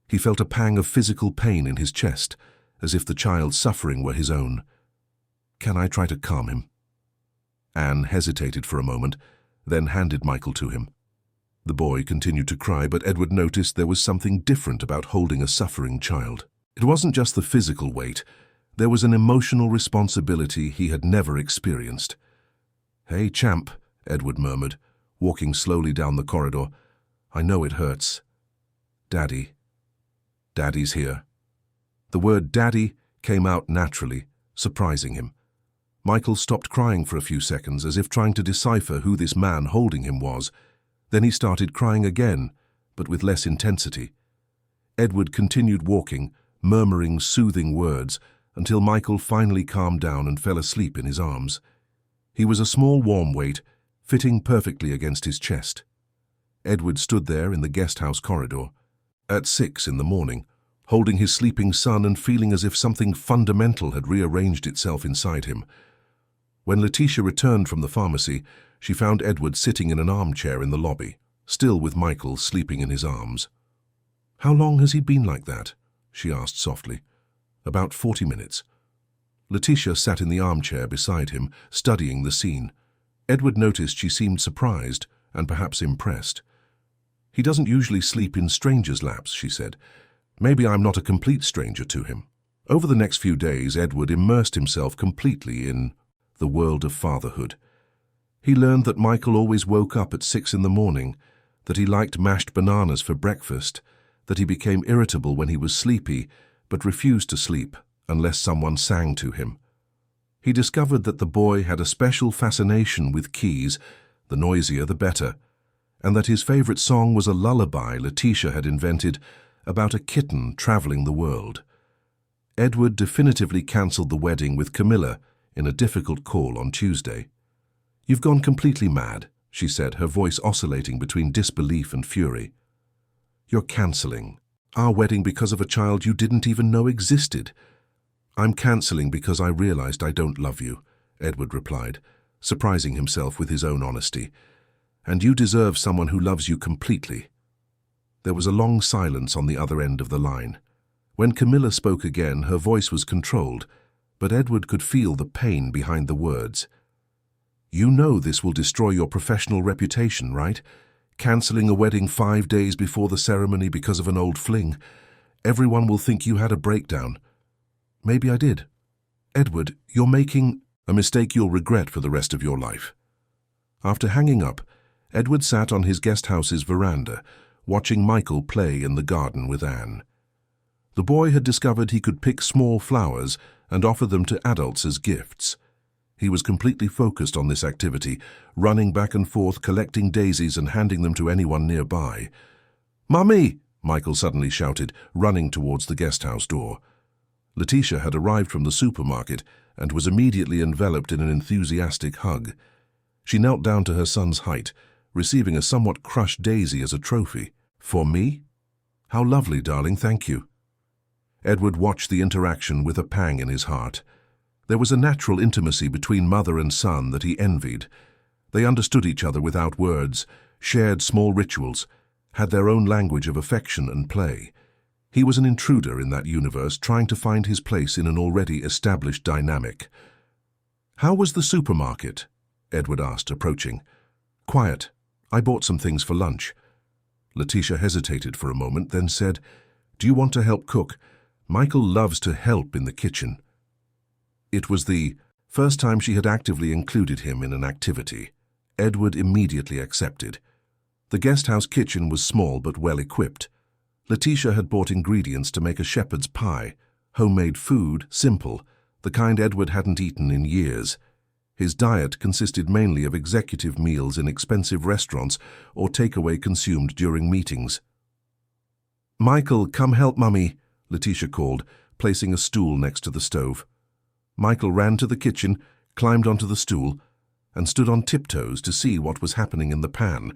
He felt a pang of physical pain in his chest, as if the child's suffering were his own. Can I try to calm him? Anne hesitated for a moment, then handed Michael to him. The boy continued to cry, but Edward noticed there was something different about holding a suffering child. It wasn't just the physical weight. There was an emotional responsibility he had never experienced. Hey, champ, Edward murmured, walking slowly down the corridor. I know it hurts. Daddy. Daddy's here. The word daddy came out naturally, surprising him. Michael stopped crying for a few seconds, as if trying to decipher who this man holding him was. Then he started crying again, but with less intensity. Edward continued walking, murmuring soothing words, until Michael finally calmed down and fell asleep in his arms. He was a small warm weight, fitting perfectly against his chest. Edward stood there in the guest house corridor, at 6 in the morning, holding his sleeping son and feeling as if something fundamental had rearranged itself inside him. When Letitia returned from the pharmacy, she found Edward sitting in an armchair in the lobby, still with Michael sleeping in his arms. How long has he been like that? She asked softly. About 40 minutes. Letitia sat in the armchair beside him, studying the scene. Edward noticed she seemed surprised and perhaps impressed. He doesn't usually sleep in strangers' laps, she said. Maybe I'm not a complete stranger to him. Over the next few days, Edward immersed himself completely in the world of fatherhood. He learned that Michael always woke up at 6 in the morning, that he liked mashed bananas for breakfast, that he became irritable when he was sleepy, but refused to sleep unless someone sang to him. He discovered that the boy had a special fascination with keys, the noisier the better, and that his favorite song was a lullaby Letitia had invented about a kitten traveling the world. Edward definitively cancelled the wedding with Camilla in a difficult call on Tuesday. You've gone completely mad, she said, her voice oscillating between disbelief and fury. You're cancelling our wedding because of a child you didn't even know existed. I'm cancelling because I realized I don't love you, Edward replied, surprising himself with his own honesty. And you deserve someone who loves you completely. There was a long silence on the other end of the line. When Camilla spoke again, her voice was controlled, but Edward could feel the pain behind the words. You know this will destroy your professional reputation, right? Cancelling a wedding 5 days before the ceremony because of an old fling. Everyone will think you had a breakdown. Maybe I did. Edward, you're making a mistake you'll regret for the rest of your life. After hanging up, Edward sat on his guest house's veranda, watching Michael play in the garden with Anne. The boy had discovered he could pick small flowers and offer them to adults as gifts. He was completely focused on this activity, running back and forth, collecting daisies and handing them to anyone nearby. "Mummy!" Michael suddenly shouted, running towards the guest house door. Letitia had arrived from the supermarket and was immediately enveloped in an enthusiastic hug. She knelt down to her son's height, receiving a somewhat crushed daisy as a trophy. "For me? How lovely, darling, thank you." Edward watched the interaction with a pang in his heart. There was a natural intimacy between mother and son that he envied. They understood each other without words, shared small rituals, had their own language of affection and play. He was an intruder in that universe, trying to find his place in an already established dynamic. "How was the supermarket?" Edward asked, approaching. "Quiet. I bought some things for lunch." Letitia hesitated for a moment, then said, "Do you want to help cook? Michael loves to help in the kitchen." It was the first time she had actively included him in an activity. Edward immediately accepted. The guest house kitchen was small but well equipped. Letitia had bought ingredients to make a shepherd's pie, homemade food, simple, the kind Edward hadn't eaten in years. His diet consisted mainly of executive meals in expensive restaurants or takeaway consumed during meetings. "Michael, come help Mummy," Letitia called, placing a stool next to the stove. Michael ran to the kitchen, climbed onto the stool, and stood on tiptoes to see what was happening in the pan.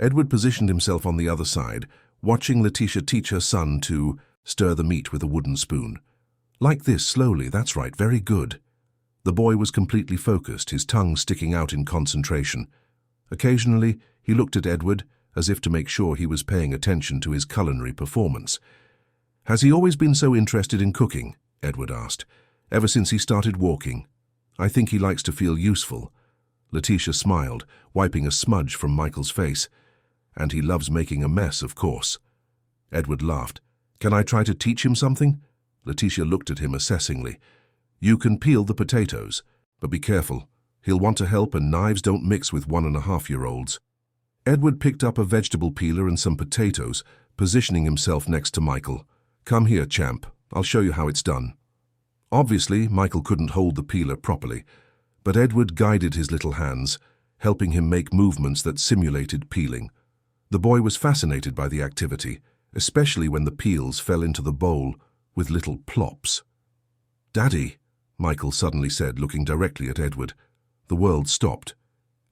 Edward positioned himself on the other side, watching Letitia teach her son to stir the meat with a wooden spoon. "Like this, slowly, that's right, very good." The boy was completely focused, his tongue sticking out in concentration. Occasionally, he looked at Edward, as if to make sure he was paying attention to his culinary performance. "Has he always been so interested in cooking?" Edward asked. "Ever since he started walking. I think he likes to feel useful." Letitia smiled, wiping a smudge from Michael's face. "And he loves making a mess, of course." Edward laughed. "Can I try to teach him something?" Letitia looked at him assessingly. "You can peel the potatoes, but be careful. He'll want to help, and knives don't mix with 1.5-year-olds. Edward picked up a vegetable peeler and some potatoes, positioning himself next to Michael. "Come here, champ. I'll show you how it's done." Obviously, Michael couldn't hold the peeler properly, but Edward guided his little hands, helping him make movements that simulated peeling. The boy was fascinated by the activity, especially when the peels fell into the bowl with little plops. "Daddy," Michael suddenly said, looking directly at Edward. The world stopped.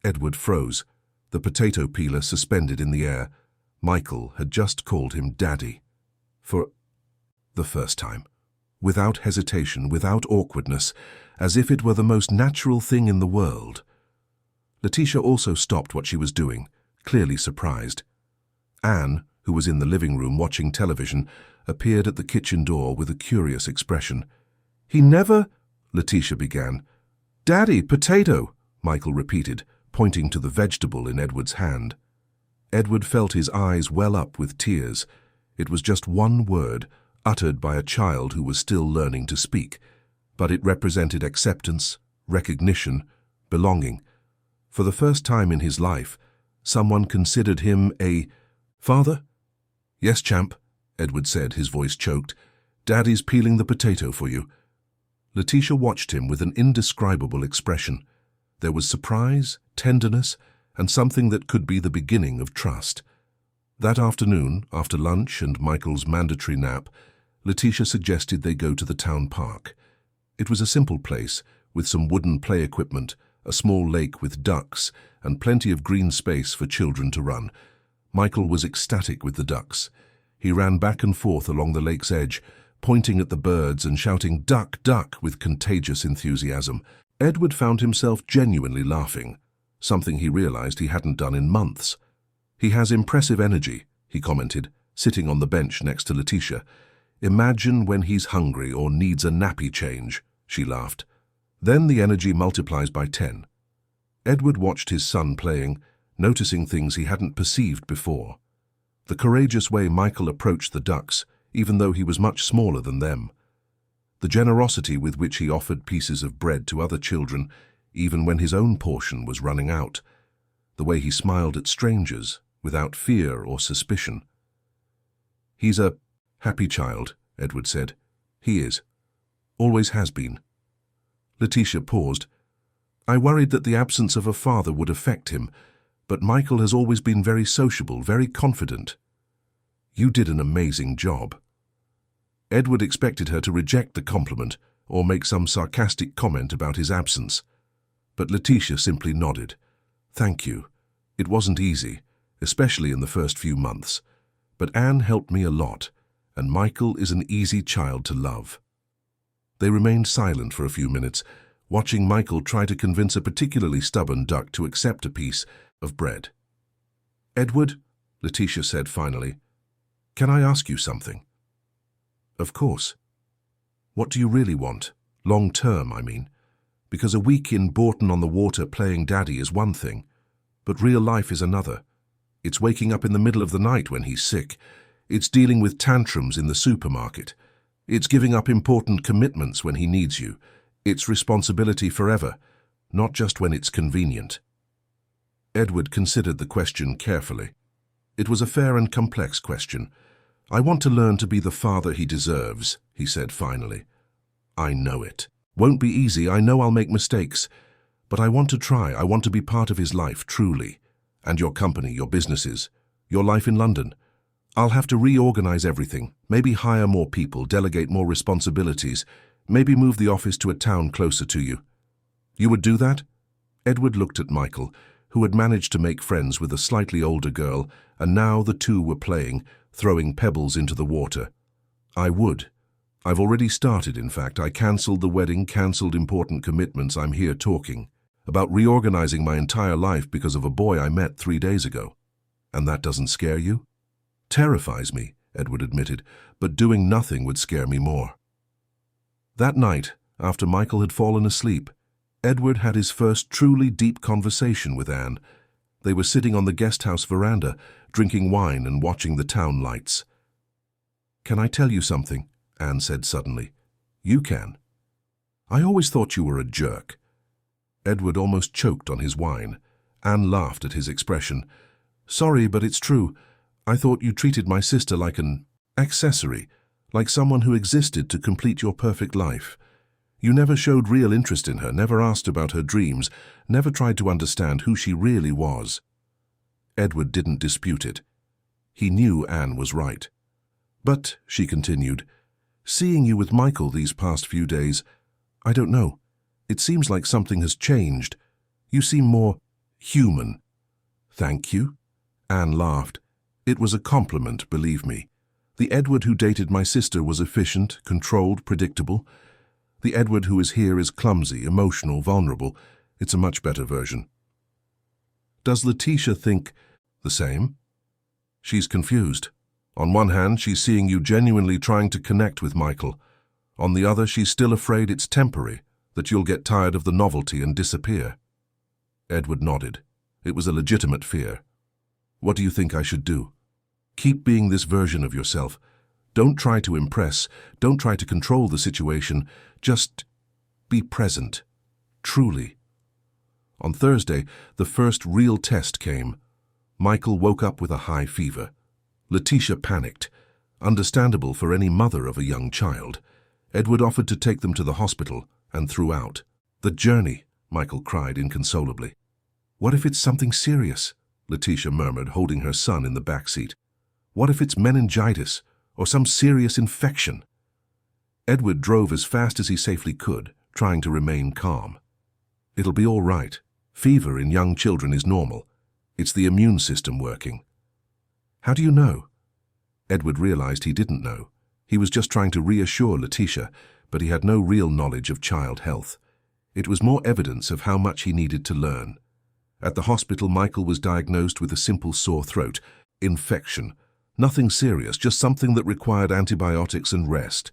Edward froze, the potato peeler suspended in the air. Michael had just called him Daddy. For the first time. Without hesitation, without awkwardness, as if it were the most natural thing in the world. Letitia also stopped what she was doing, clearly surprised. Anne, who was in the living room watching television, appeared at the kitchen door with a curious expression. "He never—" Letitia began. "Daddy, potato," Michael repeated, pointing to the vegetable in Edward's hand. Edward felt his eyes well up with tears. It was just one word, uttered by a child who was still learning to speak, but it represented acceptance, recognition, belonging. For the first time in his life, someone considered him a father. "Yes, champ," Edward said, his voice choked. "Daddy's peeling the potato for you." Letitia watched him with an indescribable expression. There was surprise, tenderness, and something that could be the beginning of trust. That afternoon, after lunch and Michael's mandatory nap, Letitia suggested they go to the town park. It was a simple place, with some wooden play equipment, a small lake with ducks, and plenty of green space for children to run. Michael was ecstatic with the ducks. He ran back and forth along the lake's edge, pointing at the birds and shouting, "Duck, duck," with contagious enthusiasm. Edward found himself genuinely laughing, something he realized he hadn't done in months. "He has impressive energy," he commented, sitting on the bench next to Letitia. "Imagine when he's hungry or needs a nappy change," she laughed. "Then the energy multiplies by 10. Edward watched his son playing, noticing things he hadn't perceived before. The courageous way Michael approached the ducks, even though he was much smaller than them. The generosity with which he offered pieces of bread to other children, even when his own portion was running out. The way he smiled at strangers, without fear or suspicion. "He's a happy child," Edward said. He is. Always has been. Letitia paused. I worried that the absence of a father would affect him, but Michael has always been very sociable, very confident. You did an amazing job. Edward expected her to reject the compliment or make some sarcastic comment about his absence, but Letitia simply nodded. Thank you. It wasn't easy, especially in the first few months, but Anne helped me a lot, and Michael is an easy child to love. They remained silent for a few minutes, watching Michael try to convince a particularly stubborn duck to accept a piece of bread. Edward, Letitia said finally, can I ask you something? Of course. What do you really want? Long term, I mean. Because a week in Bourton-on-the-Water playing daddy is one thing, but real life is another. It's waking up in the middle of the night when he's sick. It's dealing with tantrums in the supermarket. It's giving up important commitments when he needs you. It's responsibility forever, not just when it's convenient. Edward considered the question carefully. It was a fair and complex question. I want to learn to be the father he deserves, he said finally. I know it. Won't be easy, I know I'll make mistakes. But I want to try, I want to be part of his life, truly. And your company, your businesses, your life in London. I'll have to reorganize everything, maybe hire more people, delegate more responsibilities, maybe move the office to a town closer to you. You would do that? Edward looked at Michael, who had managed to make friends with a slightly older girl, and now the two were playing, throwing pebbles into the water. I would. I've already started, in fact. I cancelled the wedding, cancelled important commitments. I'm here talking about reorganizing my entire life because of a boy I met 3 days ago. And that doesn't scare you? Terrifies me, Edward admitted, but doing nothing would scare me more. That night, after Michael had fallen asleep, Edward had his first truly deep conversation with Anne. They were sitting on the guest house veranda, drinking wine and watching the town lights. Can I tell you something? Anne said suddenly. You can. I always thought you were a jerk. Edward almost choked on his wine. Anne laughed at his expression. Sorry, but it's true. I thought you treated my sister like an accessory, like someone who existed to complete your perfect life. You never showed real interest in her, never asked about her dreams, never tried to understand who she really was. Edward didn't dispute it. He knew Anne was right. But, she continued, seeing you with Michael these past few days, I don't know. It seems like something has changed. You seem more human. Thank you. Anne laughed. It was a compliment, believe me. The Edward who dated my sister was efficient, controlled, predictable. The Edward who is here is clumsy, emotional, vulnerable. It's a much better version. Does Letitia think the same? She's confused. On one hand, she's seeing you genuinely trying to connect with Michael. On the other, she's still afraid it's temporary, that you'll get tired of the novelty and disappear. Edward nodded. It was a legitimate fear. What do you think I should do? Keep being this version of yourself. Don't try to impress. Don't try to control the situation. Just be present. Truly. On Thursday, the first real test came. Michael woke up with a high fever. Letitia panicked. Understandable for any mother of a young child. Edward offered to take them to the hospital and threw out. The journey, Michael cried inconsolably. What if it's something serious? Letitia murmured, holding her son in the back seat. What if it's meningitis or some serious infection? Edward drove as fast as he safely could, trying to remain calm. It'll be all right. Fever in young children is normal. It's the immune system working. How do you know? Edward realized he didn't know. He was just trying to reassure Letitia, but he had no real knowledge of child health. It was more evidence of how much he needed to learn. At the hospital, Michael was diagnosed with a simple sore throat, infection. Nothing serious, just something that required antibiotics and rest.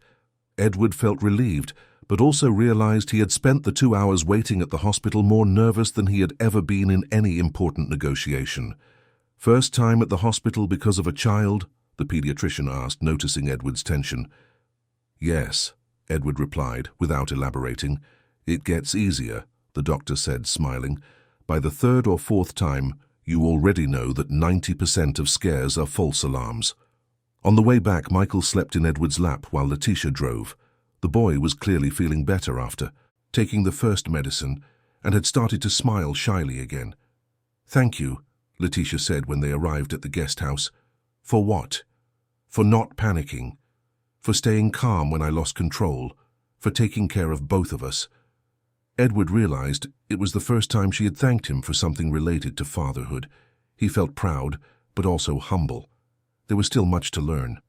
Edward felt relieved, but also realized he had spent the 2 hours waiting at the hospital more nervous than he had ever been in any important negotiation. First time at the hospital because of a child? The pediatrician asked, noticing Edward's tension. Yes, Edward replied, without elaborating. It gets easier, the doctor said, smiling. By the 3rd or 4th time, you already know that 90% of scares are false alarms. On the way back, Michael slept in Edward's lap while Letitia drove. The boy was clearly feeling better after taking the first medicine and had started to smile shyly again. "Thank you," Letitia said when they arrived at the guest house. "For what?" "For not panicking. For staying calm when I lost control. For taking care of both of us." Edward realized it was the first time she had thanked him for something related to fatherhood. He felt proud, but also humble. There was still much to learn.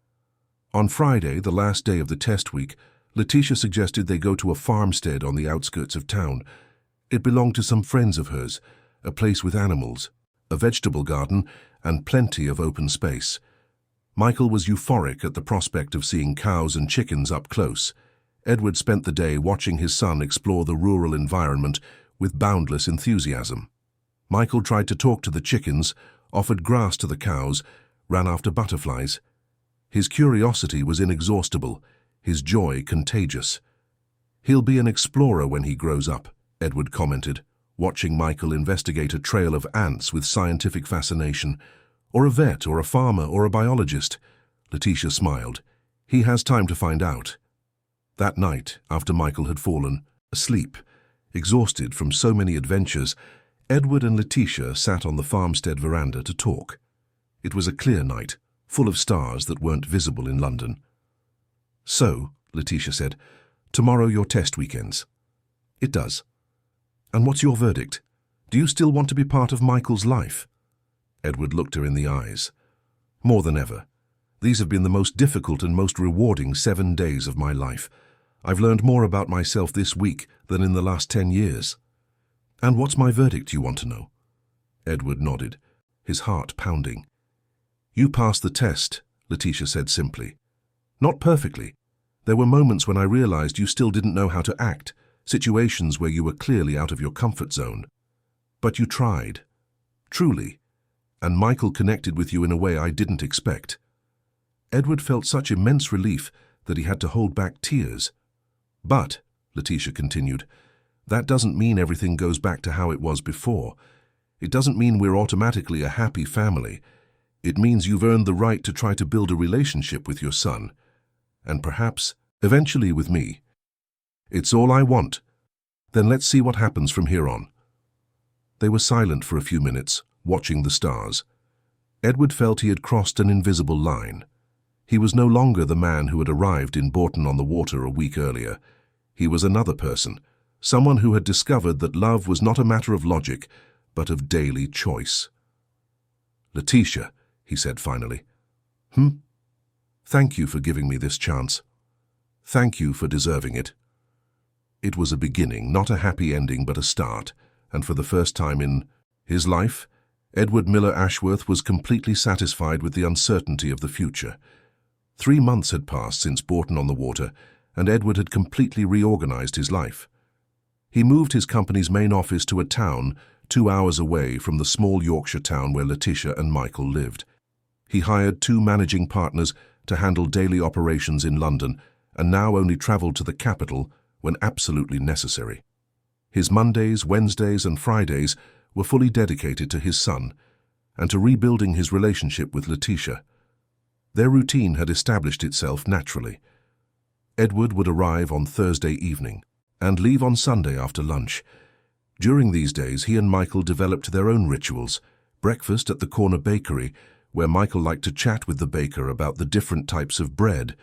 On Friday, the last day of the test week, Letitia suggested they go to a farmstead on the outskirts of town. It belonged to some friends of hers, a place with animals, a vegetable garden, and plenty of open space. Michael was euphoric at the prospect of seeing cows and chickens up close. Edward spent the day watching his son explore the rural environment with boundless enthusiasm. Michael tried to talk to the chickens, offered grass to the cows, ran after butterflies. His curiosity was inexhaustible, his joy contagious. "He'll be an explorer when he grows up," Edward commented, watching Michael investigate a trail of ants with scientific fascination. "Or a vet, or a farmer, or a biologist." Letitia smiled. "He has time to find out." That night, after Michael had fallen asleep, exhausted from so many adventures, Edward and Letitia sat on the farmstead veranda to talk. It was a clear night, full of stars that weren't visible in London. "So," Letitia said, "tomorrow your test weekends." "It does." "And what's your verdict? Do you still want to be part of Michael's life?" Edward looked her in the eyes. "More than ever. These have been the most difficult and most rewarding 7 days of my life. I've learned more about myself this week than in the last 10 years. "And what's my verdict, you want to know?" Edward nodded, his heart pounding. "You passed the test," Letitia said simply. "Not perfectly. There were moments when I realized you still didn't know how to act, situations where you were clearly out of your comfort zone. But you tried. Truly. And Michael connected with you in a way I didn't expect." Edward felt such immense relief that he had to hold back tears. "But," Letitia continued, "that doesn't mean everything goes back to how it was before. It doesn't mean we're automatically a happy family. It means you've earned the right to try to build a relationship with your son. And perhaps, eventually with me. It's all I want. Then let's see what happens from here on." They were silent for a few minutes, watching the stars. Edward felt he had crossed an invisible line. He was no longer the man who had arrived in Bourton-on-the-Water a week earlier. He was another person, someone who had discovered that love was not a matter of logic, but of daily choice. "Letitia," he said finally. "Thank you for giving me this chance. Thank you for deserving it." It was a beginning, not a happy ending, but a start, and for the first time in his life, Edward Miller Ashworth was completely satisfied with the uncertainty of the future. 3 months had passed since Bourton-on-the-Water, and Edward had completely reorganized his life. He moved his company's main office to a town 2 hours away from the small Yorkshire town where Letitia and Michael lived. He hired 2 managing partners to handle daily operations in London, and now only traveled to the capital when absolutely necessary. His Mondays, Wednesdays, and Fridays were fully dedicated to his son and to rebuilding his relationship with Letitia. Their routine had established itself naturally. Edward would arrive on Thursday evening and leave on Sunday after lunch. During these days, he and Michael developed their own rituals: breakfast at the corner bakery, where Michael liked to chat with the baker about the different types of bread,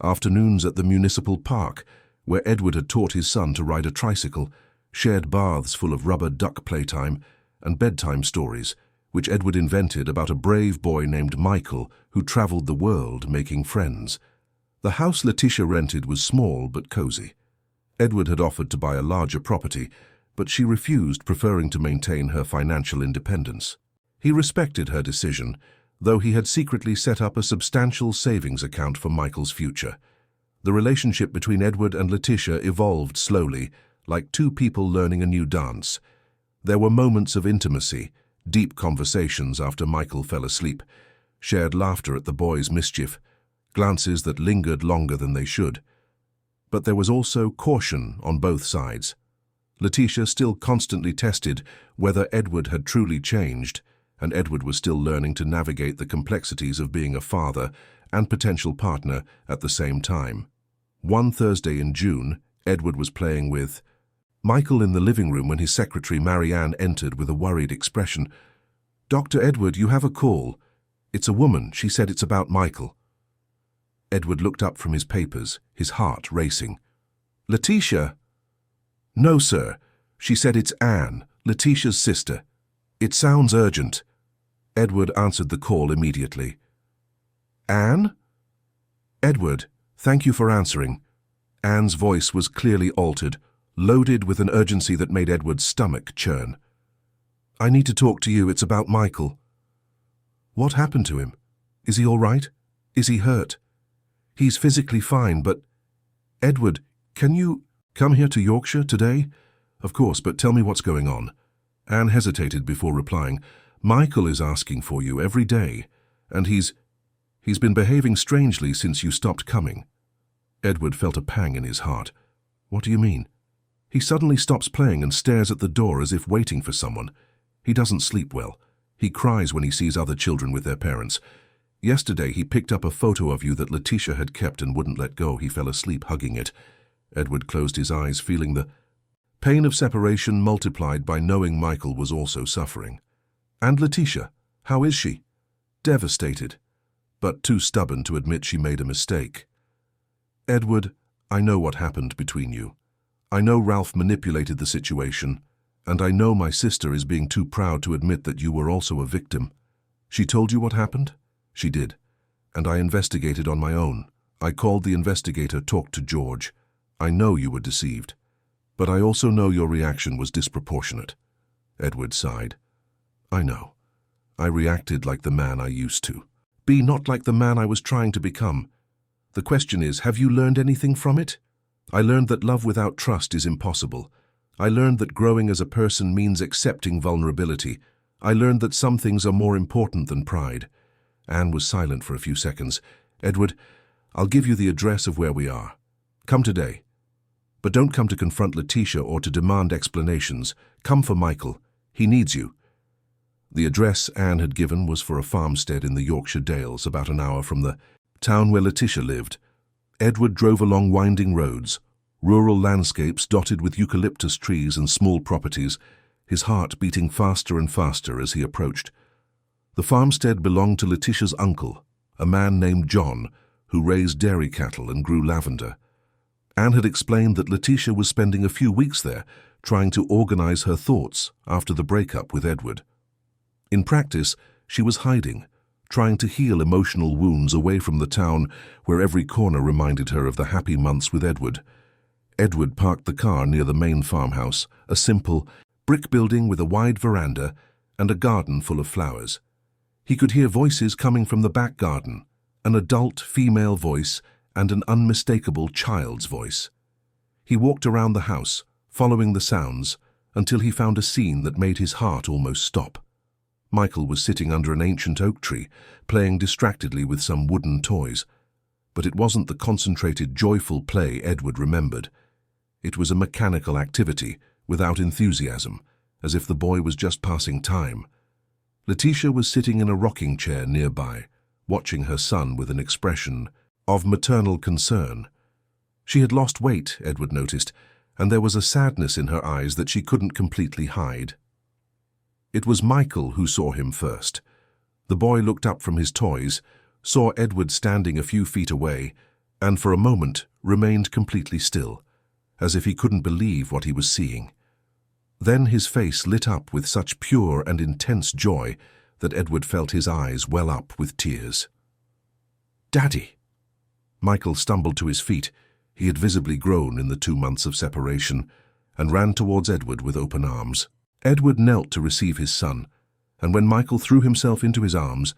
afternoons at the municipal park, where Edward had taught his son to ride a tricycle, shared baths full of rubber duck playtime, and bedtime stories, which Edward invented about a brave boy named Michael who traveled the world making friends. The house Letitia rented was small but cozy. Edward had offered to buy a larger property, but she refused, preferring to maintain her financial independence. He respected her decision, though he had secretly set up a substantial savings account for Michael's future. The relationship between Edward and Letitia evolved slowly, like 2 people learning a new dance. There were moments of intimacy, deep conversations after Michael fell asleep, shared laughter at the boy's mischief, glances that lingered longer than they should. But there was also caution on both sides. Letitia still constantly tested whether Edward had truly changed, and Edward was still learning to navigate the complexities of being a father and potential partner at the same time. One Thursday in June, Edward was playing with Michael in the living room when his secretary Marianne entered with a worried expression. "Dr. Edward, you have a call. It's a woman. She said it's about Michael." Edward looked up from his papers, his heart racing. "Letitia?" "No, sir. She said it's Anne, Letitia's sister. It sounds urgent." Edward answered the call immediately. "Anne?" "Edward, thank you for answering." Anne's voice was clearly altered, loaded with an urgency that made Edward's stomach churn. "I need to talk to you. It's about Michael." "What happened to him? Is he all right? Is he hurt?" "He's physically fine, but—" "Edward, can you come here to Yorkshire today?" "Of course, but tell me what's going on." Anne hesitated before replying. "Michael is asking for you every day, and he's been behaving strangely since you stopped coming." Edward felt a pang in his heart. "What do you mean?" "He suddenly stops playing and stares at the door as if waiting for someone. He doesn't sleep well. He cries when he sees other children with their parents. Yesterday he picked up a photo of you that Letitia had kept and wouldn't let go. He fell asleep hugging it." Edward closed his eyes, feeling the pain of separation multiplied by knowing Michael was also suffering. "And Letitia, how is she?" "Devastated, but too stubborn to admit she made a mistake." "Edward, I know what happened between you. I know Ralph manipulated the situation, and I know my sister is being too proud to admit that you were also a victim. She told you what happened?" "She did, and I investigated on my own. I called the investigator, talked to George. I know you were deceived, but I also know your reaction was disproportionate." Edward sighed. "I know. I reacted like the man I used to. Be not like the man I was trying to become. The question is, have you learned anything from it? I learned that love without trust is impossible. I learned that growing as a person means accepting vulnerability. I learned that some things are more important than pride." Anne was silent for a few seconds. "Edward, I'll give you the address of where we are. Come today. But don't come to confront Letitia or to demand explanations. Come for Michael. He needs you." The address Anne had given was for a farmstead in the Yorkshire Dales, about an hour from the town where Letitia lived. Edward drove along winding roads, rural landscapes dotted with eucalyptus trees and small properties, his heart beating faster and faster as he approached. The farmstead belonged to Letitia's uncle, a man named John, who raised dairy cattle and grew lavender. Anne had explained that Letitia was spending a few weeks there, trying to organize her thoughts after the breakup with Edward. In practice, she was hiding, trying to heal emotional wounds away from the town where every corner reminded her of the happy months with Edward. Edward parked the car near the main farmhouse, a simple brick building with a wide veranda and a garden full of flowers. He could hear voices coming from the back garden, an adult female voice and an unmistakable child's voice. He walked around the house, following the sounds, until he found a scene that made his heart almost stop. Michael was sitting under an ancient oak tree, playing distractedly with some wooden toys. But it wasn't the concentrated, joyful play Edward remembered. It was a mechanical activity, without enthusiasm, as if the boy was just passing time. Letitia was sitting in a rocking chair nearby, watching her son with an expression of maternal concern. She had lost weight, Edward noticed, and there was a sadness in her eyes that she couldn't completely hide. It was Michael who saw him first. The boy looked up from his toys, saw Edward standing a few feet away, and for a moment remained completely still, as if he couldn't believe what he was seeing. Then his face lit up with such pure and intense joy that Edward felt his eyes well up with tears. "Daddy!" Michael stumbled to his feet. He had visibly grown in the 2 months of separation, and ran towards Edward with open arms. Edward knelt to receive his son, and when Michael threw himself into his arms,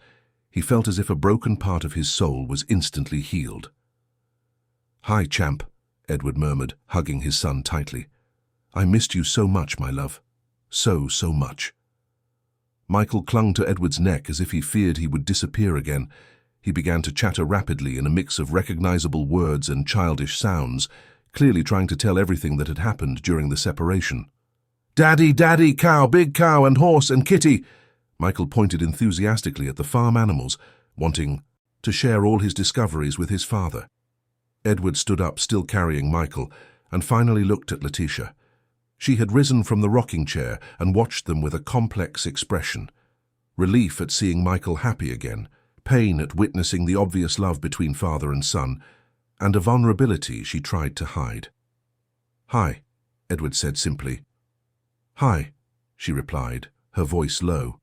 he felt as if a broken part of his soul was instantly healed. "Hi, champ," Edward murmured, hugging his son tightly. "I missed you so much, my love. So much." Michael clung to Edward's neck as if he feared he would disappear again. He began to chatter rapidly in a mix of recognizable words and childish sounds, clearly trying to tell everything that had happened during the separation. "Daddy, Daddy, cow, big cow, and horse, and kitty." Michael pointed enthusiastically at the farm animals, wanting to share all his discoveries with his father. Edward stood up, still carrying Michael, and finally looked at Letitia. She had risen from the rocking chair and watched them with a complex expression. Relief at seeing Michael happy again, pain at witnessing the obvious love between father and son, and a vulnerability she tried to hide. "Hi," Edward said simply. "Hi," she replied, her voice low.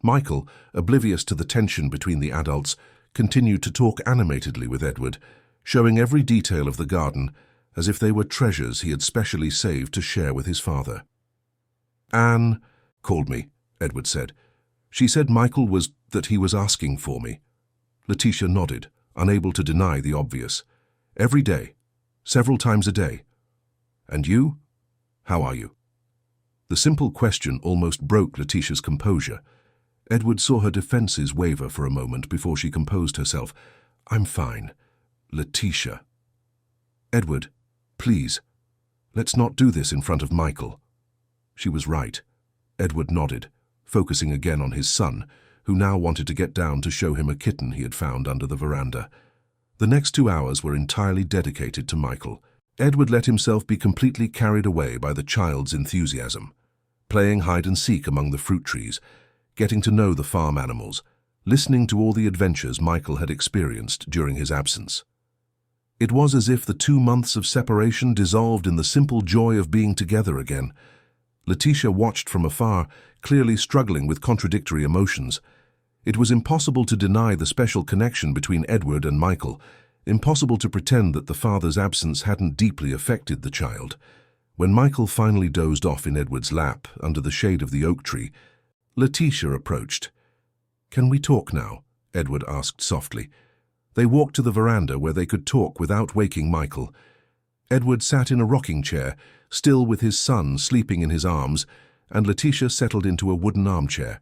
Michael, oblivious to the tension between the adults, continued to talk animatedly with Edward, showing every detail of the garden as if they were treasures he had specially saved to share with his father. "Anne called me," Edward said. "She said that he was asking for me." Letitia nodded, unable to deny the obvious. "Every day, several times a day. And you? How are you?" The simple question almost broke Letitia's composure. Edward saw her defenses waver for a moment before she composed herself. "I'm fine. Letitia." "Edward, please, let's not do this in front of Michael." She was right. Edward nodded, focusing again on his son, who now wanted to get down to show him a kitten he had found under the veranda. The next 2 hours were entirely dedicated to Michael. Edward let himself be completely carried away by the child's enthusiasm, playing hide-and-seek among the fruit trees, getting to know the farm animals, listening to all the adventures Michael had experienced during his absence. It was as if the 2 months of separation dissolved in the simple joy of being together again. Letitia watched from afar, clearly struggling with contradictory emotions. It was impossible to deny the special connection between Edward and Michael, impossible to pretend that the father's absence hadn't deeply affected the child. When Michael finally dozed off in Edward's lap, under the shade of the oak tree, Letitia approached. "Can we talk now?" Edward asked softly. They walked to the veranda where they could talk without waking Michael. Edward sat in a rocking chair, still with his son sleeping in his arms, and Letitia settled into a wooden armchair.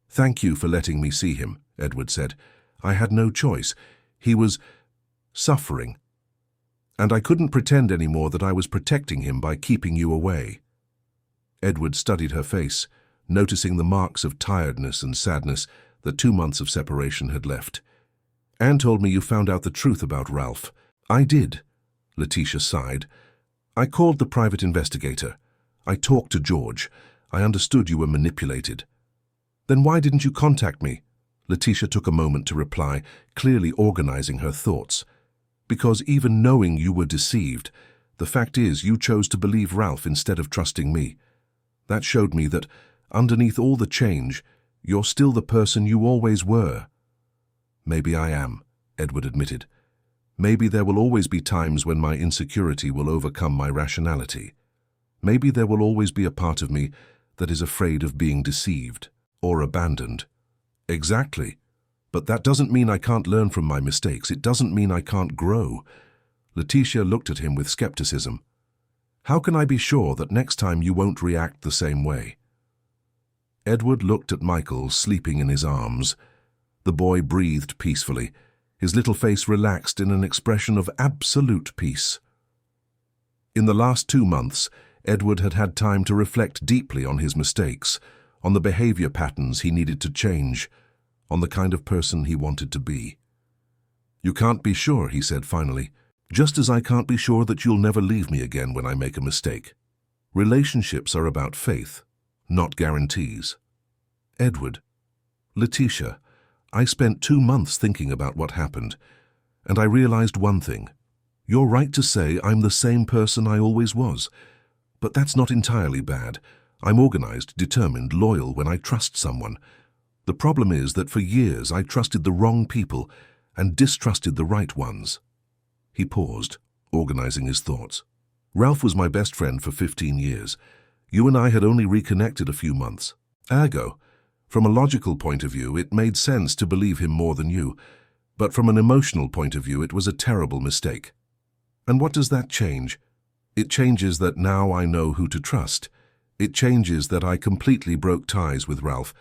"Thank you for letting me see him," Edward said. "I had no choice. He was suffering. And I couldn't pretend anymore that I was protecting him by keeping you away." Edward studied her face, noticing the marks of tiredness and sadness that 2 months of separation had left. "Anne told me you found out the truth about Ralph." "I did," Letitia sighed. "I called the private investigator. I talked to George. I understood you were manipulated." "Then why didn't you contact me?" Letitia took a moment to reply, clearly organizing her thoughts. "Because even knowing you were deceived, the fact is you chose to believe Ralph instead of trusting me. That showed me that, underneath all the change, you're still the person you always were." "Maybe I am," Edward admitted. "Maybe there will always be times when my insecurity will overcome my rationality. Maybe there will always be a part of me that is afraid of being deceived or abandoned." "Exactly. But that doesn't mean I can't learn from my mistakes. It doesn't mean I can't grow." Letitia looked at him with skepticism. "How can I be sure that next time you won't react the same way?" Edward looked at Michael sleeping in his arms. The boy breathed peacefully, his little face relaxed in an expression of absolute peace. In the last 2 months, Edward had had time to reflect deeply on his mistakes, on the behavior patterns he needed to change, on the kind of person he wanted to be. "You can't be sure," he said finally, "just as I can't be sure that you'll never leave me again when I make a mistake. Relationships are about faith, not guarantees." "Edward, Letitia, I spent 2 months thinking about what happened, and I realized one thing. You're right to say I'm the same person I always was, but that's not entirely bad. I'm organized, determined, loyal when I trust someone. The problem is that for years I trusted the wrong people and distrusted the right ones." He paused, organizing his thoughts. "Ralph was my best friend for 15 years. You and I had only reconnected a few months. Ergo, from a logical point of view, it made sense to believe him more than you, but from an emotional point of view, it was a terrible mistake. And what does that change? It changes that now I know who to trust. It changes that I completely broke ties with Ralph.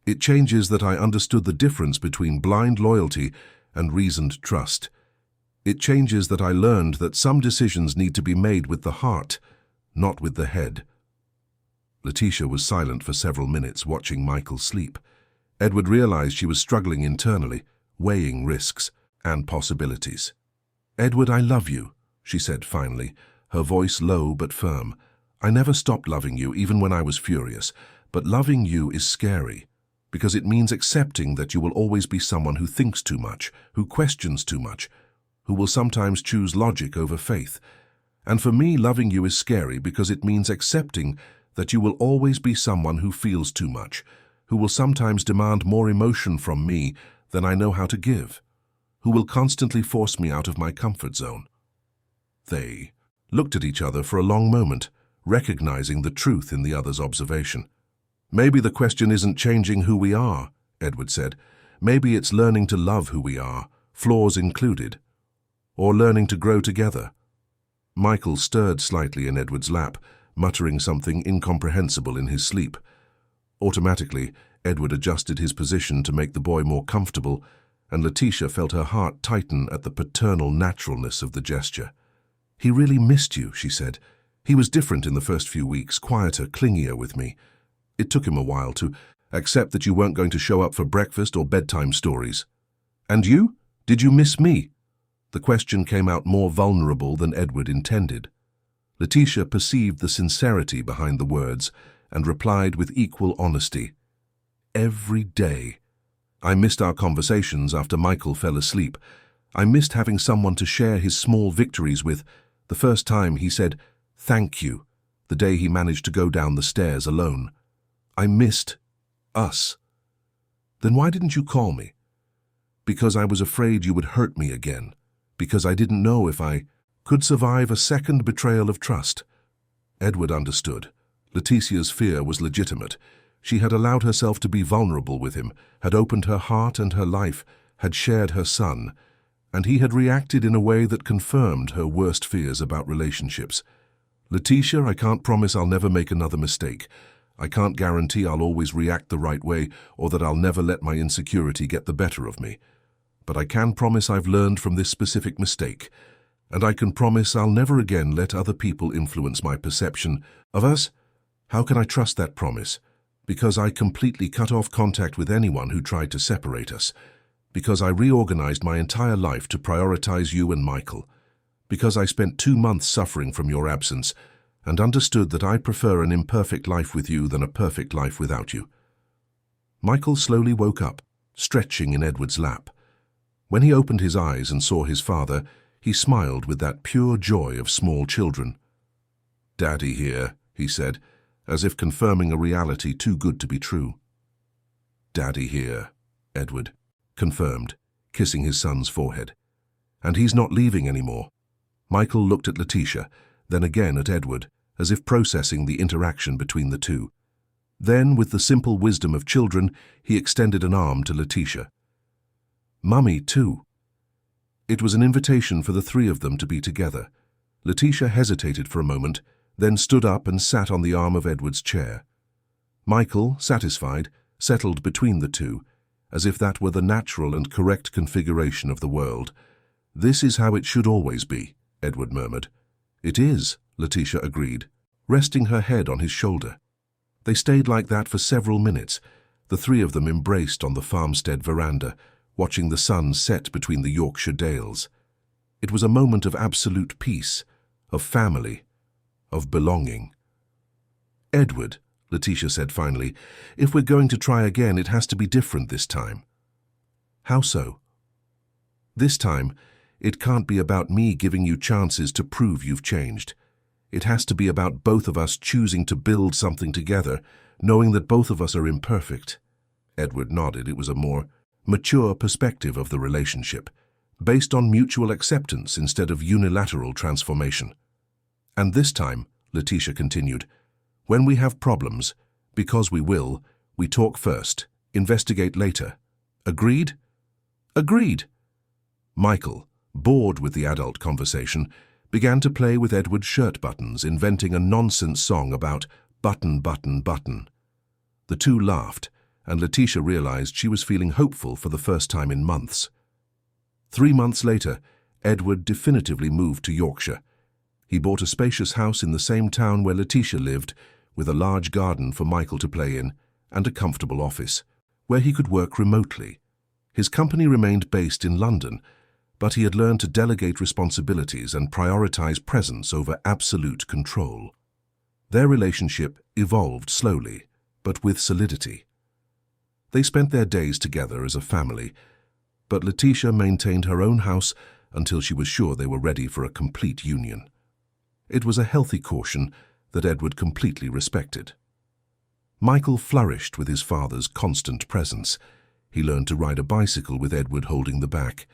It changes that I understood the difference between blind loyalty and reasoned trust. It changes that I learned that some decisions need to be made with the heart, not with the head." Letitia was silent for several minutes, watching Michael sleep. Edward realized she was struggling internally, weighing risks and possibilities. "Edward, I love you," she said finally, her voice low but firm. "I never stopped loving you, even when I was furious, but loving you is scary, because it means accepting that you will always be someone who thinks too much, who questions too much, who will sometimes choose logic over faith. And for me, loving you is scary because it means accepting that you will always be someone who feels too much, who will sometimes demand more emotion from me than I know how to give, who will constantly force me out of my comfort zone." They looked at each other for a long moment, recognizing the truth in the other's observation. "Maybe the question isn't changing who we are," Edward said. "Maybe it's learning to love who we are, flaws included, or learning to grow together." Michael stirred slightly in Edward's lap, muttering something incomprehensible in his sleep. Automatically, Edward adjusted his position to make the boy more comfortable, and Letitia felt her heart tighten at the paternal naturalness of the gesture. "He really missed you," she said. "He was different in the first few weeks, quieter, clingier with me. It took him a while to accept that you weren't going to show up for breakfast or bedtime stories." "And you? Did you miss me?" The question came out more vulnerable than Edward intended. Letitia perceived the sincerity behind the words and replied with equal honesty. "Every day. I missed our conversations after Michael fell asleep. I missed having someone to share his small victories with. The first time he said, 'Thank you,' the day he managed to go down the stairs alone. I missed us." "Then why didn't you call me?" "Because I was afraid you would hurt me again. Because I didn't know if I could survive a second betrayal of trust." Edward understood. Letitia's fear was legitimate. She had allowed herself to be vulnerable with him, had opened her heart and her life, had shared her son, and he had reacted in a way that confirmed her worst fears about relationships. "Letitia, I can't promise I'll never make another mistake. I can't guarantee I'll always react the right way or that I'll never let my insecurity get the better of me. But I can promise I've learned from this specific mistake, and I can promise I'll never again let other people influence my perception of us." "How can I trust that promise?" "Because I completely cut off contact with anyone who tried to separate us. Because I reorganized my entire life to prioritize you and Michael. Because I spent 2 months suffering from your absence and understood that I prefer an imperfect life with you than a perfect life without you." Michael slowly woke up, stretching in Edward's lap. When he opened his eyes and saw his father, he smiled with that pure joy of small children. "Daddy here," he said, as if confirming a reality too good to be true. "Daddy here," Edward confirmed, kissing his son's forehead. "And he's not leaving anymore." Michael looked at Letitia, then again at Edward, as if processing the interaction between the two. Then, with the simple wisdom of children, he extended an arm to Letitia. "Mummy, too." It was an invitation for the three of them to be together. Letitia hesitated for a moment, then stood up and sat on the arm of Edward's chair. Michael, satisfied, settled between the two, as if that were the natural and correct configuration of the world. "This is how it should always be," Edward murmured. "It is," Letitia agreed, resting her head on his shoulder. They stayed like that for several minutes, the three of them embraced on the farmstead veranda, watching the sun set between the Yorkshire dales. It was a moment of absolute peace, of family, of belonging. "Edward," Letitia said finally, "if we're going to try again, it has to be different this time." "How so?" "This time, it can't be about me giving you chances to prove you've changed. It has to be about both of us choosing to build something together, knowing that both of us are imperfect." Edward nodded. It was a more mature perspective of the relationship, based on mutual acceptance instead of unilateral transformation. "And this time," Letitia continued, "when we have problems, because we will, we talk first, investigate later. Agreed?" "Agreed." Michael, bored with the adult conversation, began to play with Edward's shirt buttons, inventing a nonsense song about button, button, button. The two laughed, and Letitia realized she was feeling hopeful for the first time in months. 3 months later, Edward definitively moved to Yorkshire. He bought a spacious house in the same town where Letitia lived, with a large garden for Michael to play in and a comfortable office, where he could work remotely. His company remained based in London, but he had learned to delegate responsibilities and prioritize presence over absolute control. Their relationship evolved slowly, but with solidity. They spent their days together as a family, but Letitia maintained her own house until she was sure they were ready for a complete union. It was a healthy caution that Edward completely respected. Michael flourished with his father's constant presence. He learned to ride a bicycle with Edward holding the back,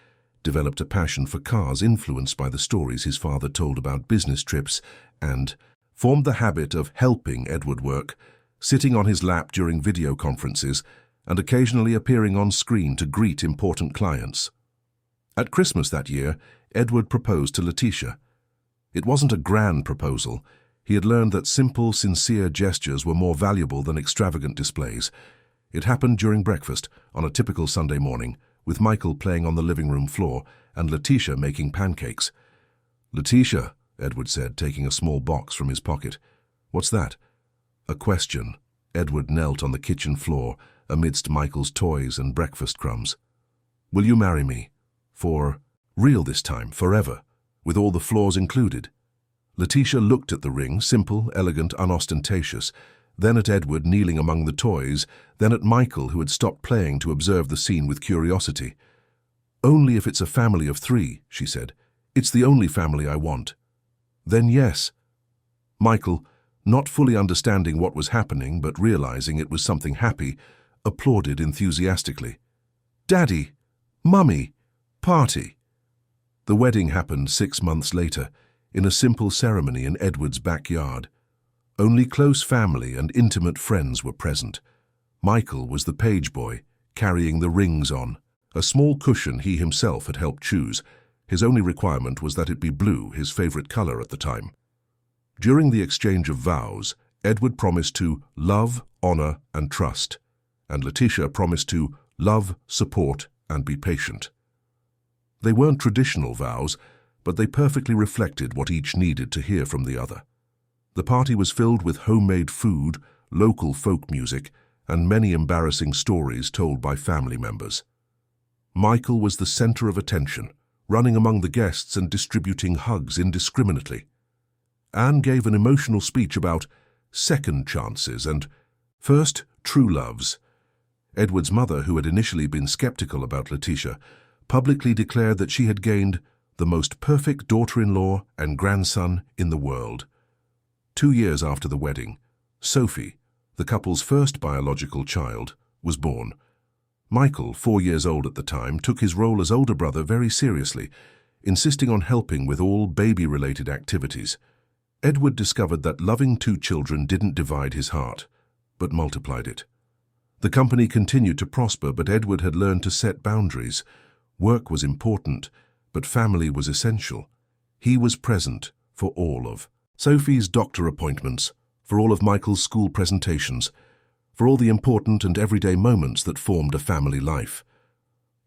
developed a passion for cars influenced by the stories his father told about business trips, and formed the habit of helping Edward work, sitting on his lap during video conferences and occasionally appearing on screen to greet important clients. At Christmas that year, Edward proposed to Letitia. It wasn't a grand proposal. He had learned that simple, sincere gestures were more valuable than extravagant displays. It happened during breakfast on a typical Sunday morning, with Michael playing on the living room floor and Letitia making pancakes. "Letitia," Edward said, taking a small box from his pocket. "What's that?" A question. Edward knelt on the kitchen floor amidst Michael's toys and breakfast crumbs. "Will you marry me? For real this time, forever, with all the flaws included?" Letitia looked at the ring, simple, elegant, unostentatious, then at Edward kneeling among the toys, then at Michael, who had stopped playing to observe the scene with curiosity. "Only if it's a family of 3, she said. "It's the only family I want." "Then yes." Michael, not fully understanding what was happening but realizing it was something happy, applauded enthusiastically. "Daddy! Mummy! Party!" The wedding happened 6 months later, in a simple ceremony in Edward's backyard. Only close family and intimate friends were present. Michael was the page boy, carrying the rings on, a small cushion he himself had helped choose. His only requirement was that it be blue, his favorite color at the time. During the exchange of vows, Edward promised to love, honor, and trust, and Letitia promised to love, support, and be patient. They weren't traditional vows, but they perfectly reflected what each needed to hear from the other. The party was filled with homemade food, local folk music, and many embarrassing stories told by family members. Michael was the center of attention, running among the guests and distributing hugs indiscriminately. Anne gave an emotional speech about second chances and first true loves. Edward's mother, who had initially been skeptical about Letitia, publicly declared that she had gained the most perfect daughter-in-law and grandson in the world. 2 years after the wedding, Sophie, the couple's first biological child, was born. Michael, 4 years old at the time, took his role as older brother very seriously, insisting on helping with all baby-related activities. Edward discovered that loving 2 children didn't divide his heart, but multiplied it. The company continued to prosper, but Edward had learned to set boundaries. Work was important, but family was essential. He was present for all of Sophie's doctor appointments, for all of Michael's school presentations, for all the important and everyday moments that formed a family life.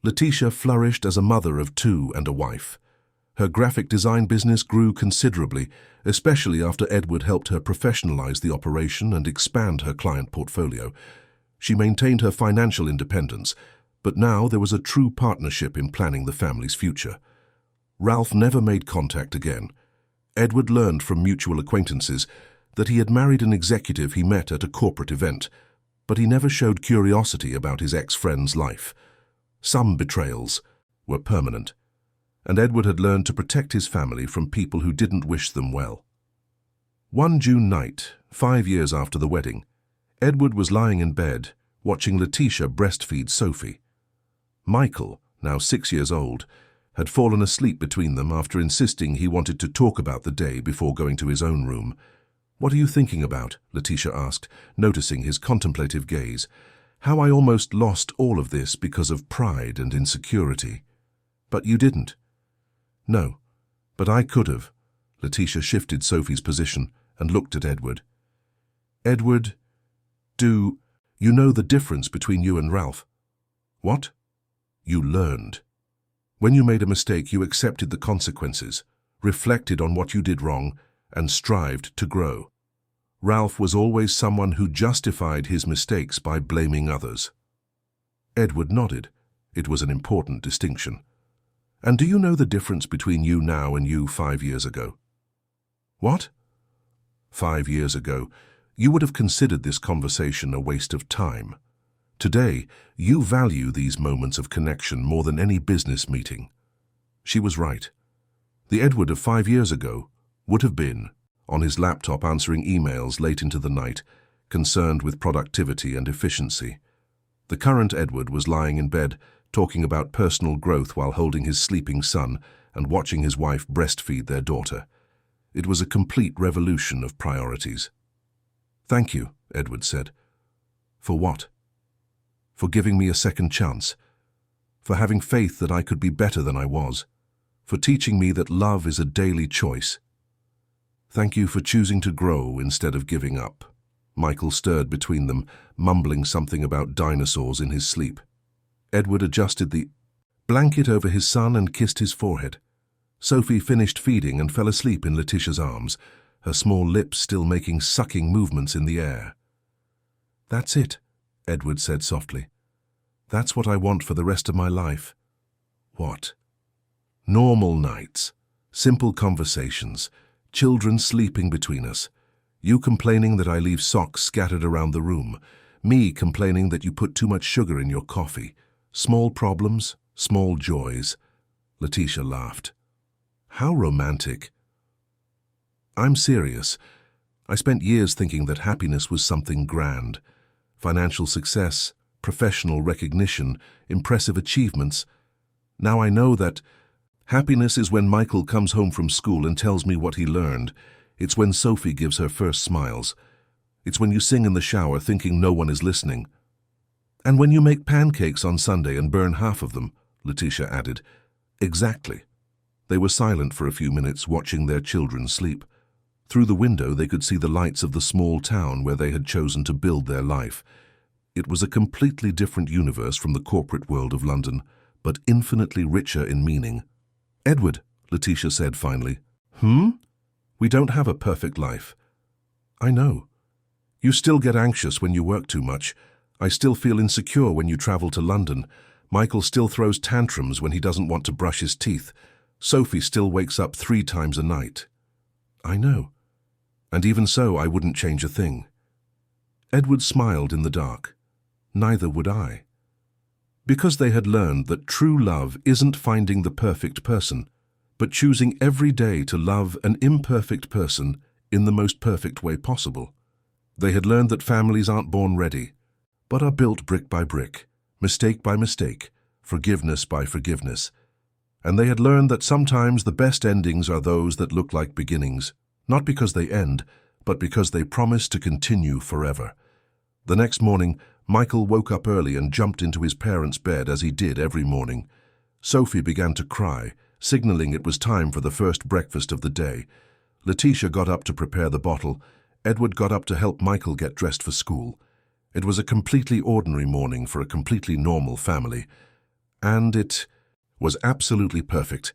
Letitia flourished as a mother of 2 and a wife. Her graphic design business grew considerably, especially after Edward helped her professionalize the operation and expand her client portfolio. She maintained her financial independence, but now there was a true partnership in planning the family's future. Ralph never made contact again. Edward learned from mutual acquaintances that he had married an executive he met at a corporate event, but he never showed curiosity about his ex-friend's life. Some betrayals were permanent, and Edward had learned to protect his family from people who didn't wish them well. One June night, 5 years after the wedding, Edward was lying in bed, watching Letitia breastfeed Sophie. Michael, now 6 years old, had fallen asleep between them after insisting he wanted to talk about the day before going to his own room. "What are you thinking about?" Letitia asked, noticing his contemplative gaze. "How I almost lost all of this because of pride and insecurity." "But you didn't." "No, but I could have." Letitia shifted Sophie's position and looked at Edward. "Edward, do you know the difference between you and Ralph?" "What?" "You learned. When you made a mistake, you accepted the consequences, reflected on what you did wrong, and strived to grow. Ralph was always someone who justified his mistakes by blaming others." Edward nodded. It was an important distinction. And do you know the difference between you now and you 5 years ago? What? 5 years ago, you would have considered this conversation a waste of time. Today, you value these moments of connection more than any business meeting. She was right. The Edward of 5 years ago would have been on his laptop answering emails late into the night, concerned with productivity and efficiency. The current Edward was lying in bed, talking about personal growth while holding his sleeping son and watching his wife breastfeed their daughter. It was a complete revolution of priorities. "Thank you," Edward said. "For what?" "For giving me a second chance. For having faith that I could be better than I was. For teaching me that love is a daily choice. Thank you for choosing to grow instead of giving up." Michael stirred between them, mumbling something about dinosaurs in his sleep. Edward adjusted the blanket over his son and kissed his forehead. Sophie finished feeding and fell asleep in Letitia's arms, her small lips still making sucking movements in the air. "That's it," Edward said softly. "That's what I want for the rest of my life." What? Normal nights, simple conversations, children sleeping between us, you complaining that I leave socks scattered around the room, me complaining that you put too much sugar in your coffee. Small problems, small joys. Letitia laughed. How romantic. I'm serious. I spent years thinking that happiness was something grand. Financial success, professional recognition, impressive achievements. Now I know that happiness is when Michael comes home from school and tells me what he learned. It's when Sophie gives her first smiles. It's when you sing in the shower thinking no one is listening. And when you make pancakes on Sunday and burn half of them, Letitia added. Exactly. They were silent for a few minutes, watching their children sleep. Through the window they could see the lights of the small town where they had chosen to build their life. It was a completely different universe from the corporate world of London, but infinitely richer in meaning. "Edward," Letitia said finally. We don't have a perfect life." "I know. You still get anxious when you work too much. I still feel insecure when you travel to London. Michael still throws tantrums when he doesn't want to brush his teeth. Sophie still wakes up 3 times a night." "I know. And even so, I wouldn't change a thing." Edward smiled in the dark. Neither would I. Because they had learned that true love isn't finding the perfect person, but choosing every day to love an imperfect person in the most perfect way possible. They had learned that families aren't born ready, but are built brick by brick, mistake by mistake, forgiveness by forgiveness. And they had learned that sometimes the best endings are those that look like beginnings, not because they end, but because they promise to continue forever. The next morning, Michael woke up early and jumped into his parents' bed as he did every morning. Sophie began to cry, signaling it was time for the first breakfast of the day. Letitia got up to prepare the bottle. Edward got up to help Michael get dressed for school. It was a completely ordinary morning for a completely normal family. And it was absolutely perfect.